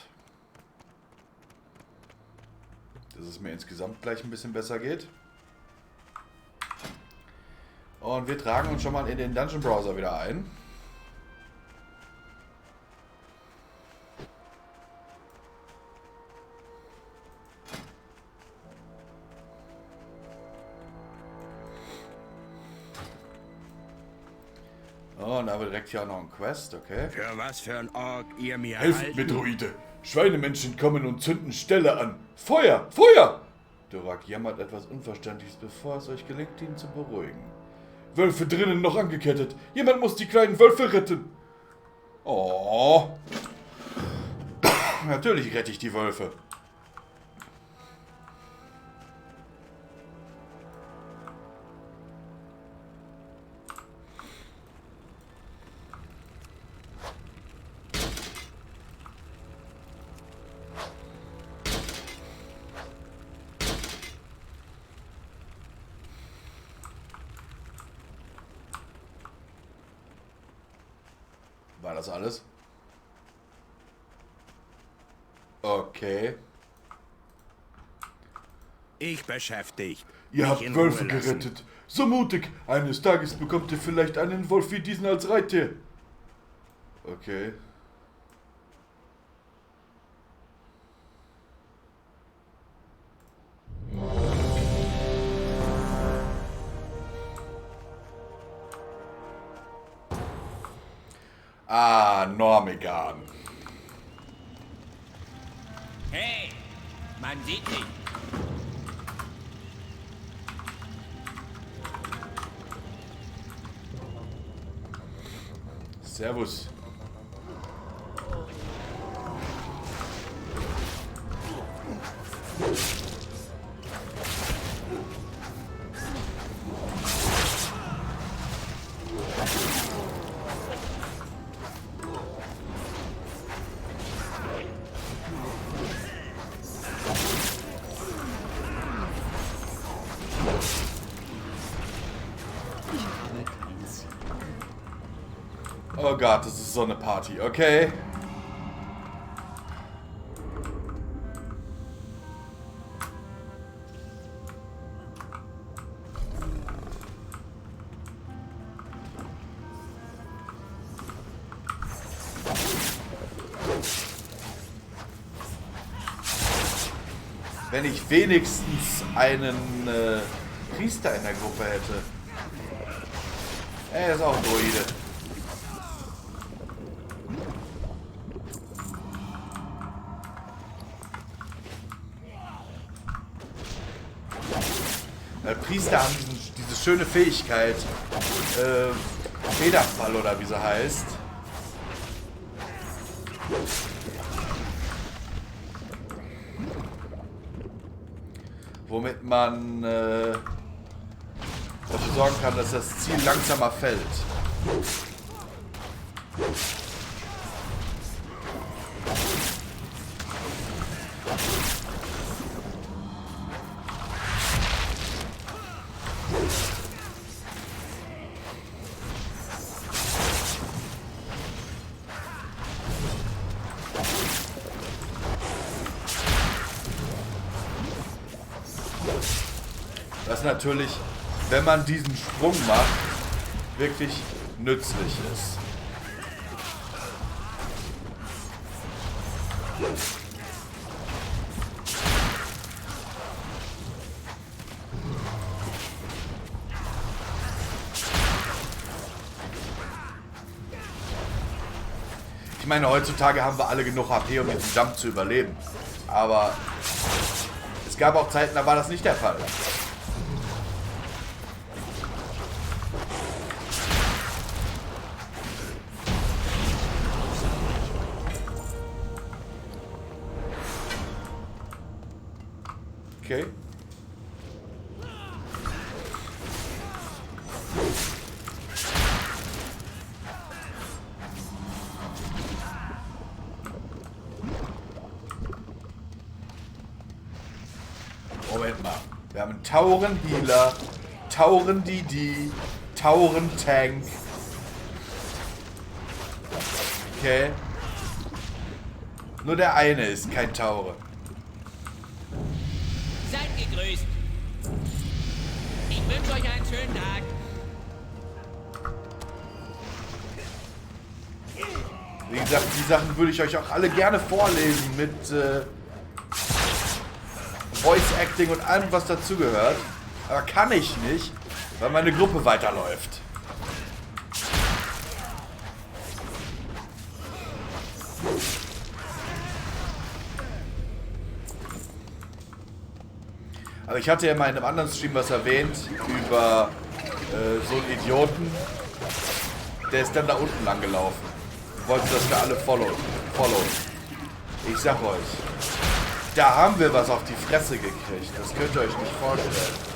Speaker 5: Dass es mir insgesamt gleich ein bisschen besser geht. Und wir tragen uns schon mal in den Dungeon Browser wieder ein. Oh, und da haben wir direkt hier auch noch ein Quest, okay.
Speaker 6: Für was für ein Ork ihr mir
Speaker 2: Helft mir, Droide! Schweinemenschen kommen und zünden Ställe an! Feuer! Feuer!
Speaker 5: Durak jammert etwas Unverständliches, bevor es euch gelingt, ihn zu beruhigen.
Speaker 2: Wölfe drinnen noch angekettet! Jemand muss die kleinen Wölfe retten!
Speaker 5: Oh. Natürlich rette ich die Wölfe. War das alles? Okay.
Speaker 11: Ich beschäftigt.
Speaker 1: Ihr
Speaker 11: Mich
Speaker 1: habt
Speaker 11: in
Speaker 1: Wölfe
Speaker 11: Ruhe lassen.
Speaker 1: gerettet. So mutig. Eines Tages bekommt ihr vielleicht einen Wolf wie diesen als Reittier. Okay. Ah, Normigan.
Speaker 11: Hey, man sieht dich.
Speaker 1: Servus. Oh Gott, das ist so eine Party. Okay. Wenn ich wenigstens einen Priester in der Gruppe hätte. Er ist auch ein Druide. Priester haben diese schöne Fähigkeit, Federfall oder wie sie heißt. Womit man dafür sorgen kann, dass das Ziel langsamer fällt. Was natürlich, wenn man diesen Sprung macht, wirklich nützlich ist. Ich meine, heutzutage haben wir alle genug HP, um diesen Jump zu überleben. Aber es gab auch Zeiten, da war das nicht der Fall. Okay. Moment mal. Wir haben einen Tauren-Healer, Tauren-DD, Tauren-Tank. Okay. Nur der eine ist kein Tauren.
Speaker 11: Seid gegrüßt. Ich wünsche euch einen schönen Tag.
Speaker 1: Wie gesagt, die Sachen würde ich euch auch alle gerne vorlesen mit Voice Acting und allem, was dazugehört. Aber kann ich nicht, weil meine Gruppe weiterläuft. Aber ich hatte ja mal in einem anderen Stream was erwähnt über so einen Idioten. Der ist dann da unten lang gelaufen. Wollte, dass wir alle followen. Ich sag euch, da haben wir was auf die Fresse gekriegt. Das könnt ihr euch nicht vorstellen.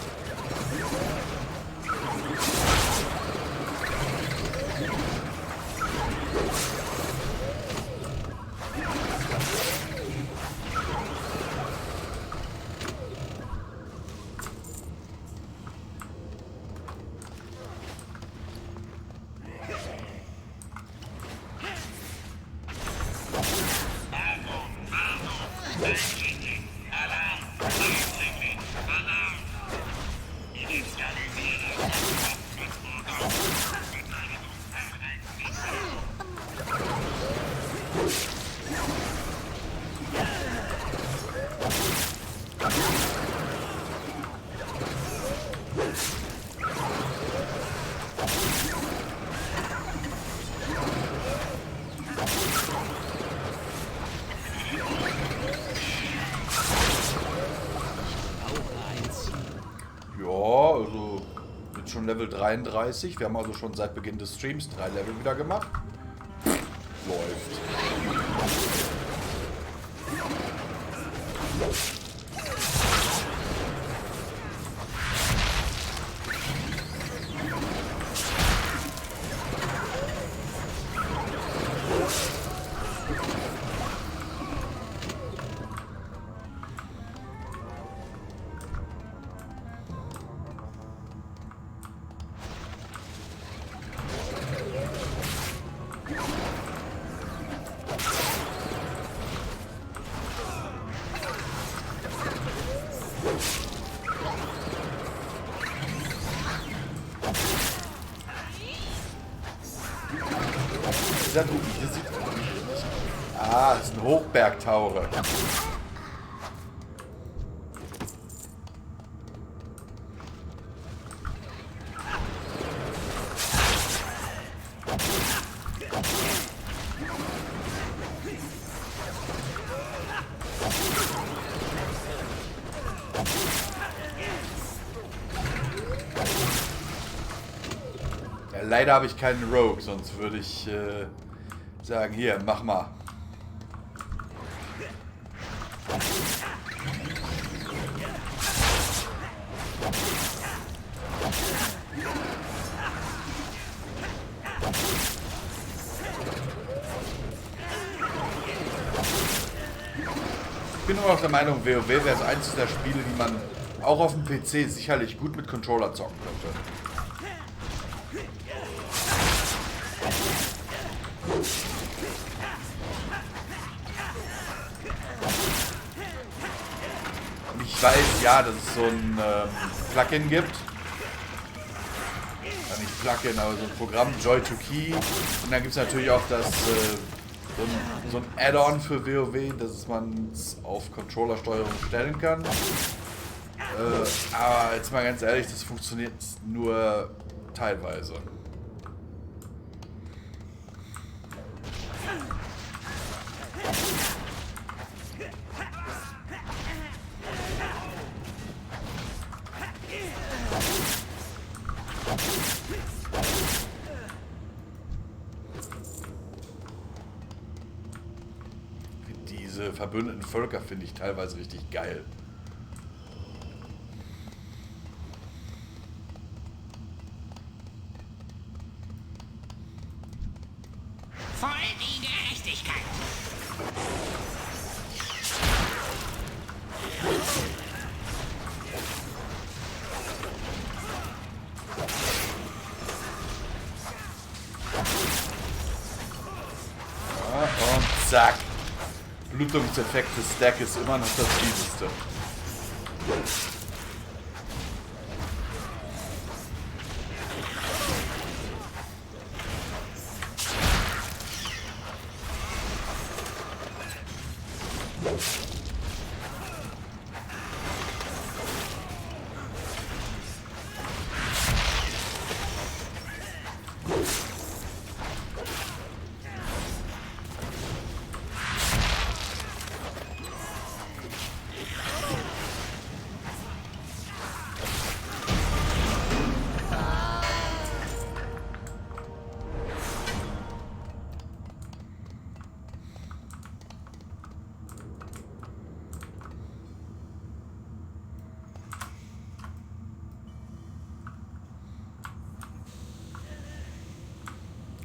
Speaker 1: Ja, also jetzt schon Level 33. Wir haben also schon seit Beginn des Streams 3 Level wieder gemacht. Läuft. Ah, das ist ein Hochbergtaucher. Ja, leider habe ich keinen Rogue, sonst würde ich sagen, hier, mach mal. Ich bin immer noch der Meinung, WoW wäre das eines der Spiele, die man auch auf dem PC sicherlich gut mit Controller zocken könnte. Und ich weiß, ja, dass es so ein Plugin gibt. Ja, nicht Plugin, aber so ein Programm, Joy2Key. Und dann gibt es natürlich auch das so ein Add-on für WoW, dass man es auf Controllersteuerung stellen kann. Aber jetzt mal ganz ehrlich, das funktioniert nur teilweise. Diese verbündeten Völker finde ich teilweise richtig geil.
Speaker 11: Voll die Gerechtigkeit.
Speaker 1: Ja, und zack. Blutungseffekt des Stack ist immer noch das Fieseste.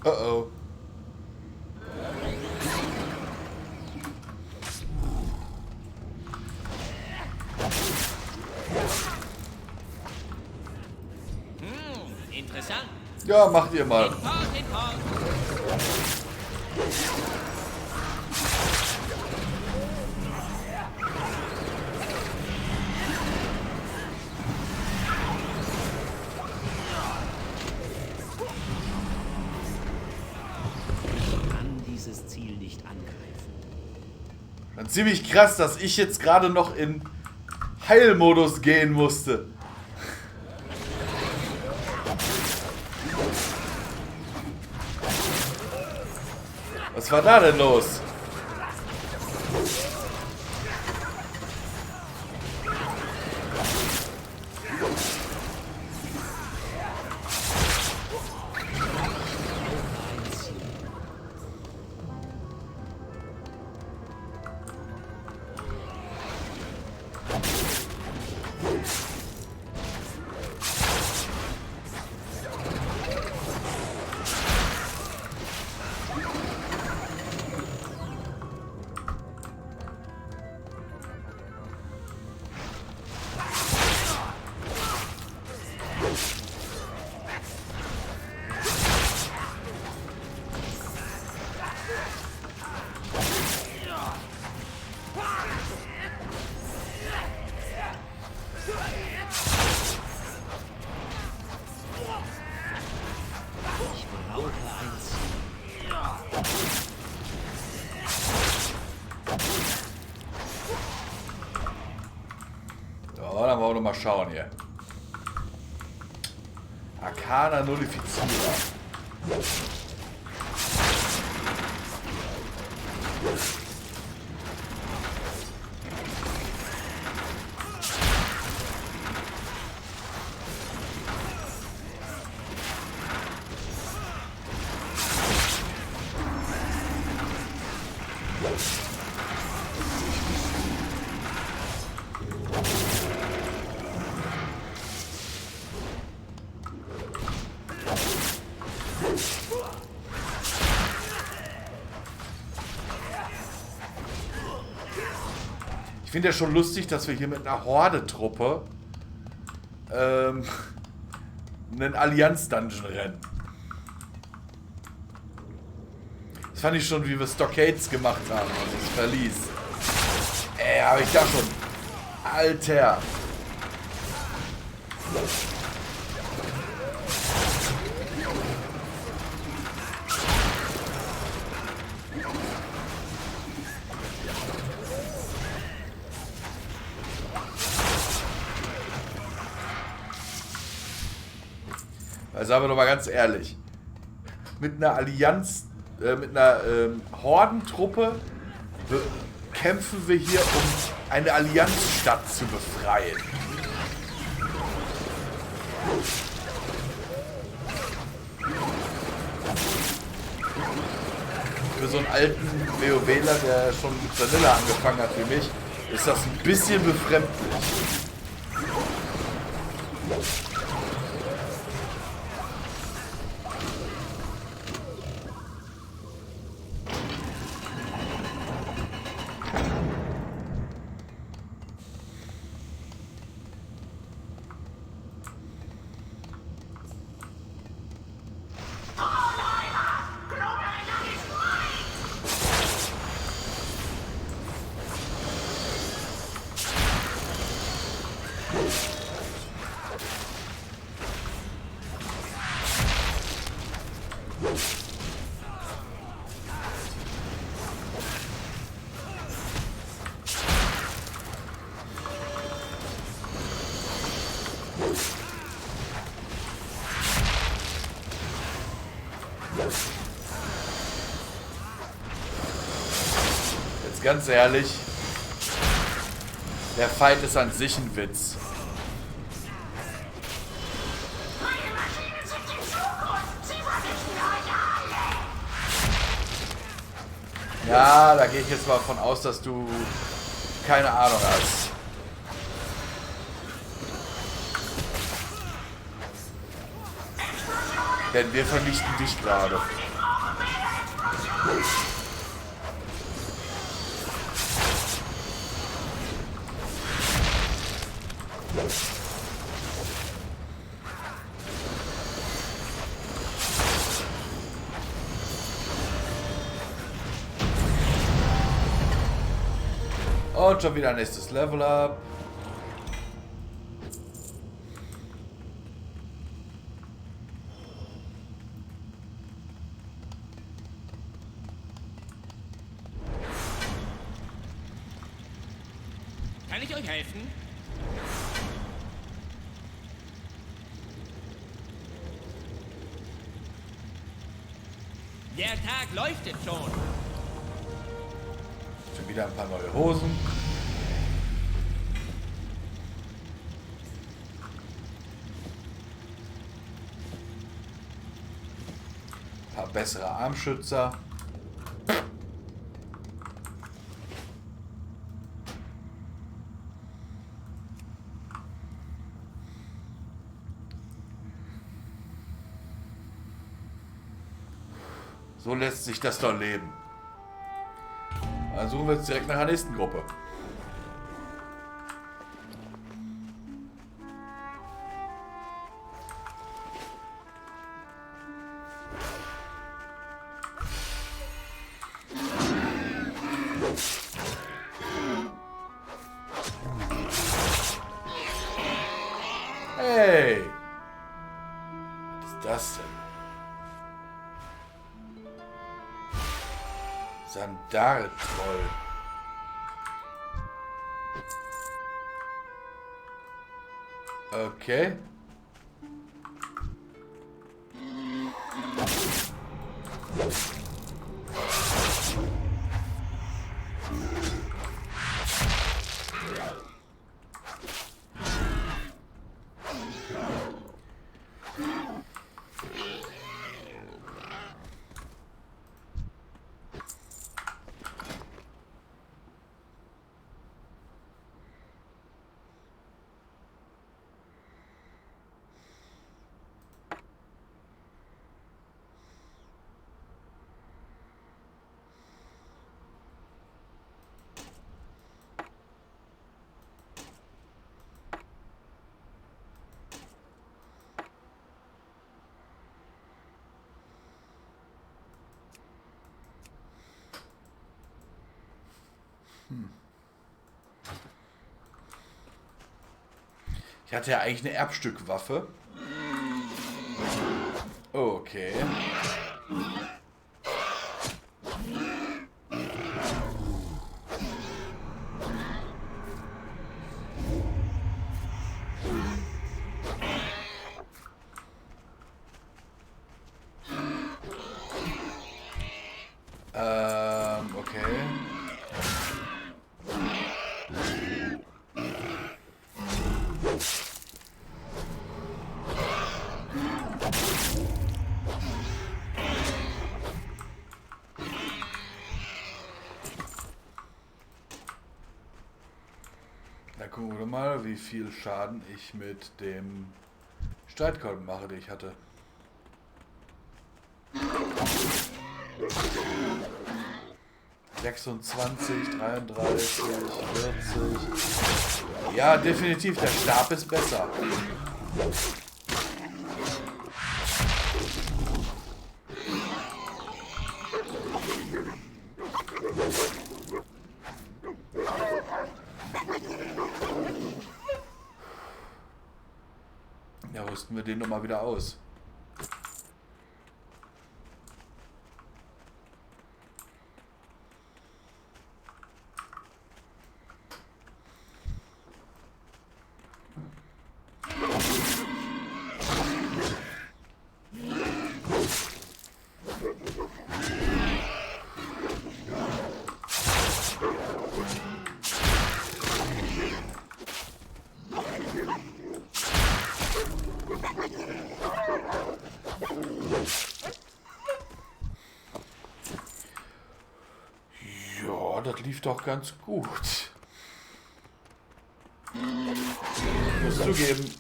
Speaker 1: Uh-oh.
Speaker 11: Interessant.
Speaker 1: Ja, macht ihr mal.
Speaker 11: Import.
Speaker 1: Dann ziemlich krass, dass ich jetzt gerade noch in Heilmodus gehen musste. Was war da denn los? So, dann wollen wir mal schauen hier. Arcana Nullifizierer. Ich finde ja schon lustig, dass wir hier mit einer Horde-Truppe einen Allianz-Dungeon rennen. Das fand ich schon, wie wir Stockades gemacht haben, also das Verlies. Ey, aber ich dachte schon, Alter. Also sagen wir doch mal ganz ehrlich, mit einer Allianz, mit einer Hordentruppe kämpfen wir hier, um eine Allianzstadt zu befreien. Für so einen alten WoWler, der schon mit Vanilla angefangen hat wie mich, ist das ein bisschen befremdlich. Jetzt ganz ehrlich, der Fight ist an sich ein Witz. Ja, da gehe ich jetzt mal von aus, dass du keine Ahnung hast. Denn wir vernichten dich gerade. Und schon wieder nächstes Level up.
Speaker 11: Kann ich euch helfen? Der Tag leuchtet schon.
Speaker 1: Schon wieder ein paar neue Hosen. Ein paar bessere Armschützer. So lässt sich das doch leben. Dann suchen wir jetzt direkt nach der nächsten Gruppe. Hey! Was ist das denn? Sandar-Troll. Okay. Ich hatte ja eigentlich eine Erbstückwaffe. Okay. Okay. Dann gucken wir mal, wie viel Schaden ich mit dem Streitkolben mache, den ich hatte. ...26, 33, 40... Ja, definitiv, der Stab ist besser. Ja, rüsten wir den nochmal wieder aus. Ja, das lief doch ganz gut. Ich muss zugeben,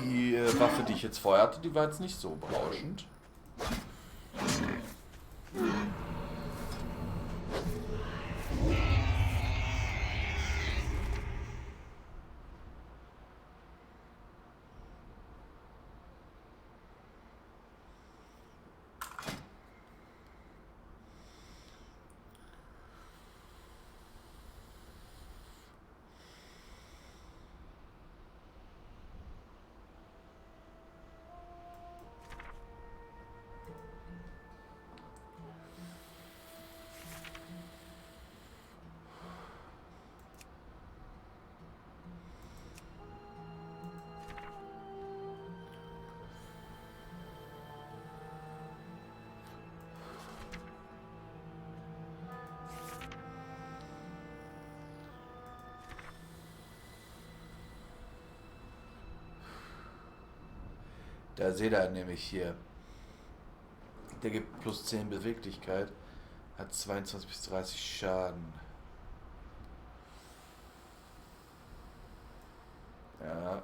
Speaker 1: die Waffe, die ich jetzt vorher hatte, die war jetzt nicht so berauschend. Da seht ihr nämlich hier. Der gibt plus 10 Beweglichkeit. Hat 22 bis 30 Schaden. Ja.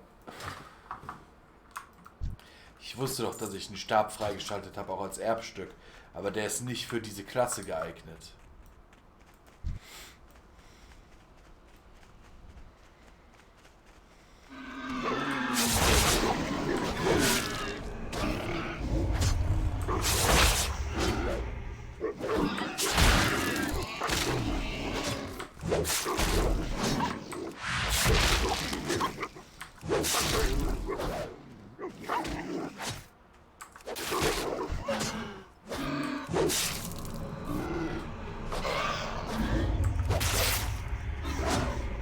Speaker 1: Ich wusste doch, dass ich einen Stab freigeschaltet habe, auch als Erbstück. Aber der ist nicht für diese Klasse geeignet.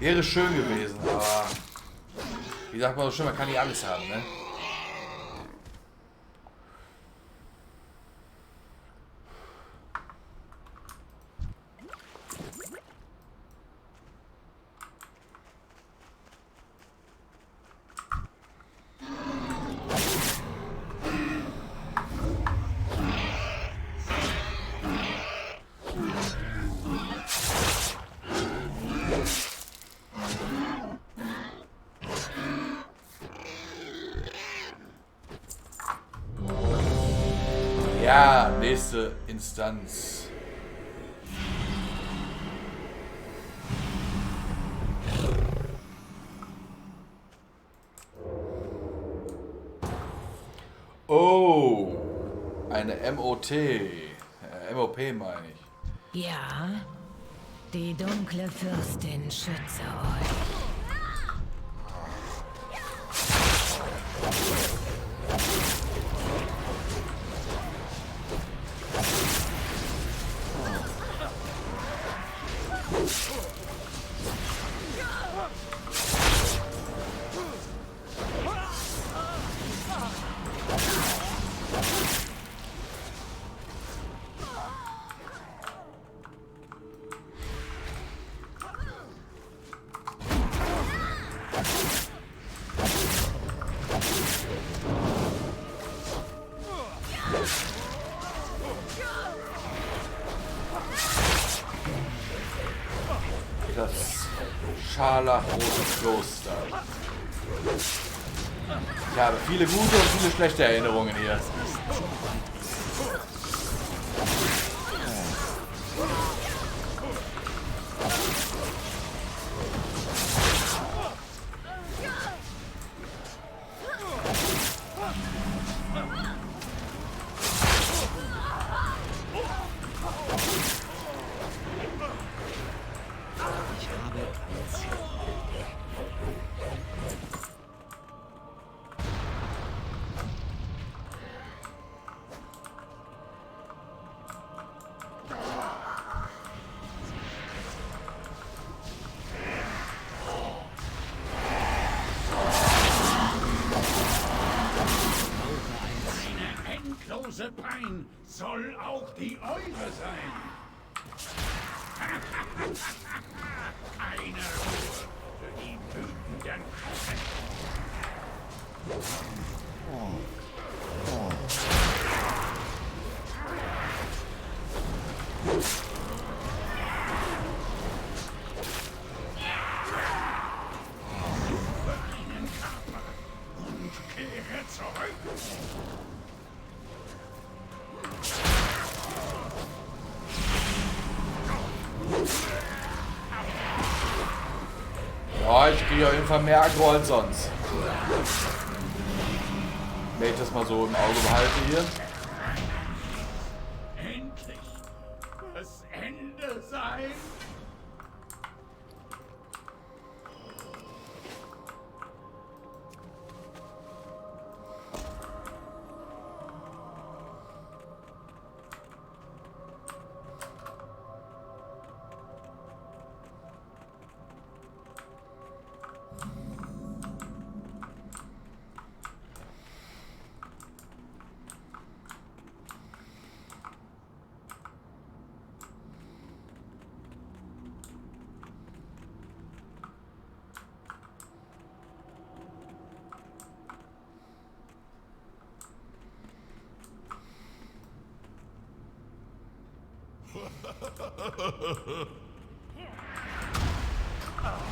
Speaker 1: Wäre schön gewesen, aber wie sagt man so schön, man kann nicht alles haben, ne? Ja, nächste Instanz. Oh, eine MOT. MOP meine ich.
Speaker 12: Ja, die dunkle Fürstin schütze euch.
Speaker 1: Das scharlachrote Kloster. Ich habe viele gute und viele schlechte Erinnerungen hier.
Speaker 6: Endlose Pein soll auch die eure sein. Keine Ruhe für die wütenden Knochen. Einen Körper und kehre zurück.
Speaker 1: Ja, ich kriege auf jeden Fall mehr Aggro als sonst. Wenn ich das mal so im Auge behalte hier.
Speaker 6: Endlich das Ende sein.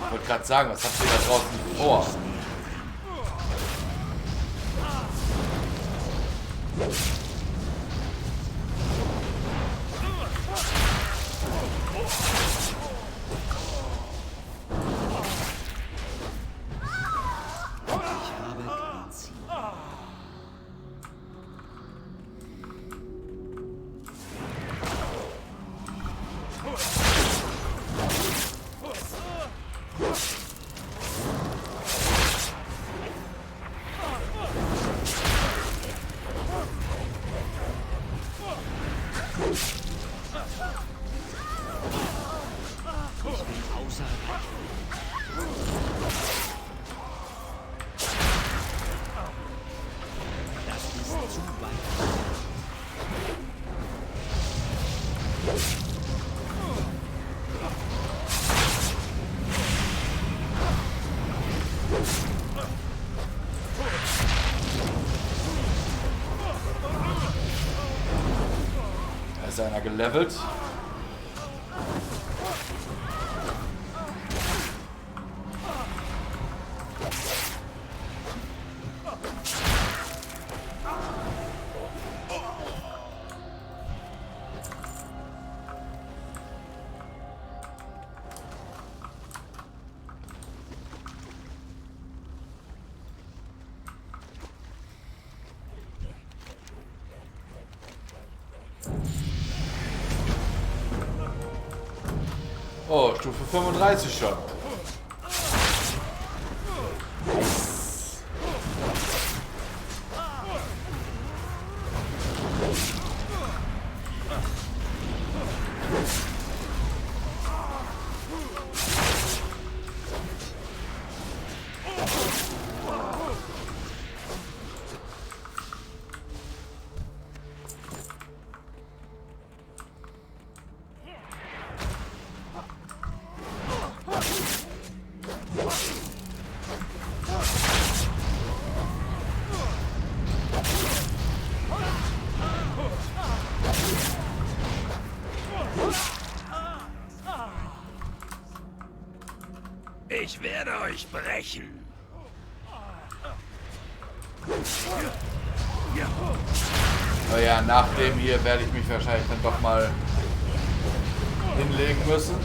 Speaker 1: Ich wollte gerade sagen, was habt ihr da draußen vor? einer gelevelt. Oh, Stufe 35 schon.
Speaker 6: Ich werde euch brechen.
Speaker 1: Oh ja, nach dem hier werde ich mich wahrscheinlich dann doch mal hinlegen müssen.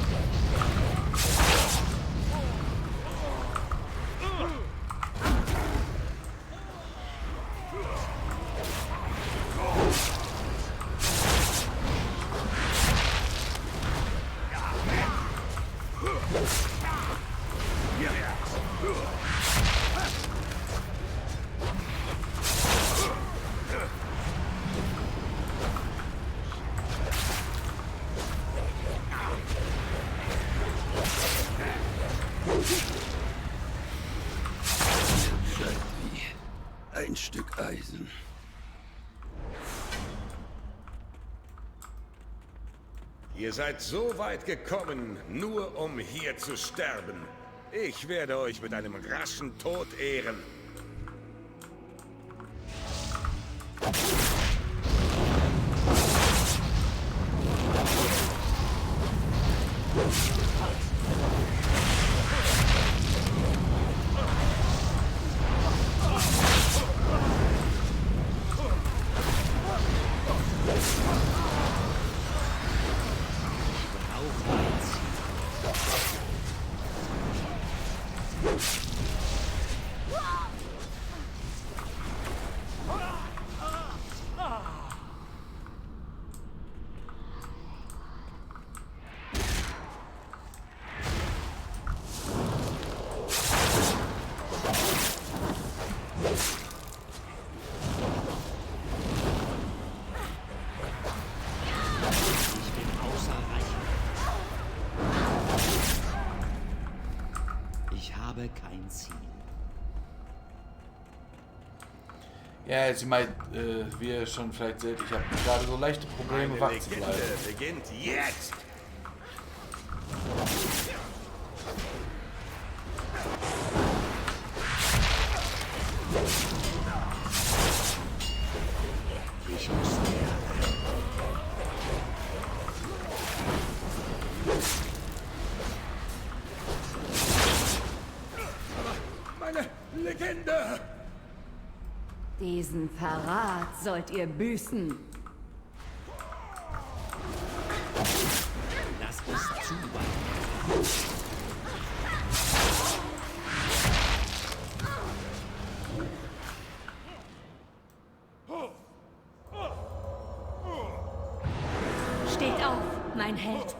Speaker 6: Ein Stück Eisen.
Speaker 13: Ihr seid so weit gekommen, nur um hier zu sterben. Ich werde euch mit einem raschen Tod ehren.
Speaker 14: Kein Ziel.
Speaker 1: Ja, jetzt mal, wie ihr schon vielleicht seht, ich habe gerade so leichte Probleme, wach zu bleiben.
Speaker 13: Beginnt jetzt!
Speaker 14: Ich muss
Speaker 13: Meine Legende!
Speaker 15: Diesen Verrat sollt ihr büßen.
Speaker 14: Das ist zu weit.
Speaker 15: Steht auf, mein Held.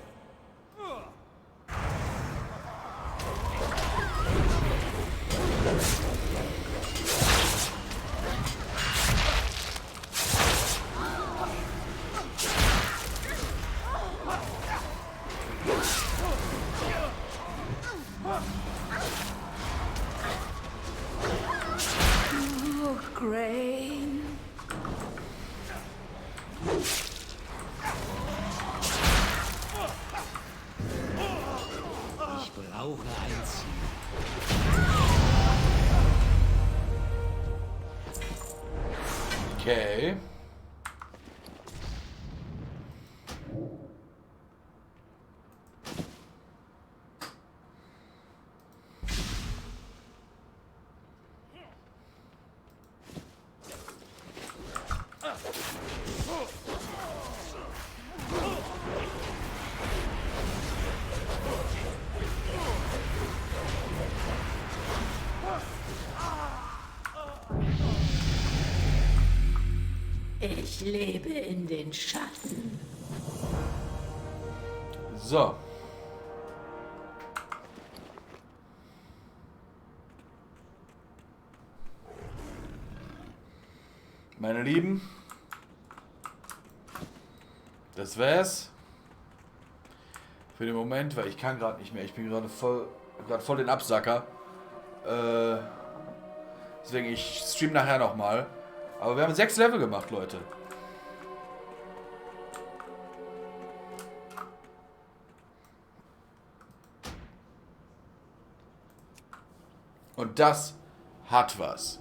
Speaker 15: Grain.
Speaker 14: Ich brauche ein Ziel.
Speaker 1: Okay.
Speaker 12: Ich lebe in den Schatten.
Speaker 1: So. Meine Lieben, das wär's für den Moment, weil ich kann gerade nicht mehr. Ich bin gerade voll den Absacker. Deswegen, ich stream nachher nochmal. Aber wir haben 6 Level gemacht, Leute. Und das hat was.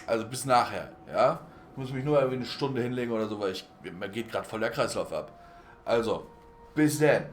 Speaker 1: Also bis nachher, ja. Ich muss mich nur irgendwie eine Stunde hinlegen oder so, weil mir geht gerade voll der Kreislauf ab. Also, bis dann.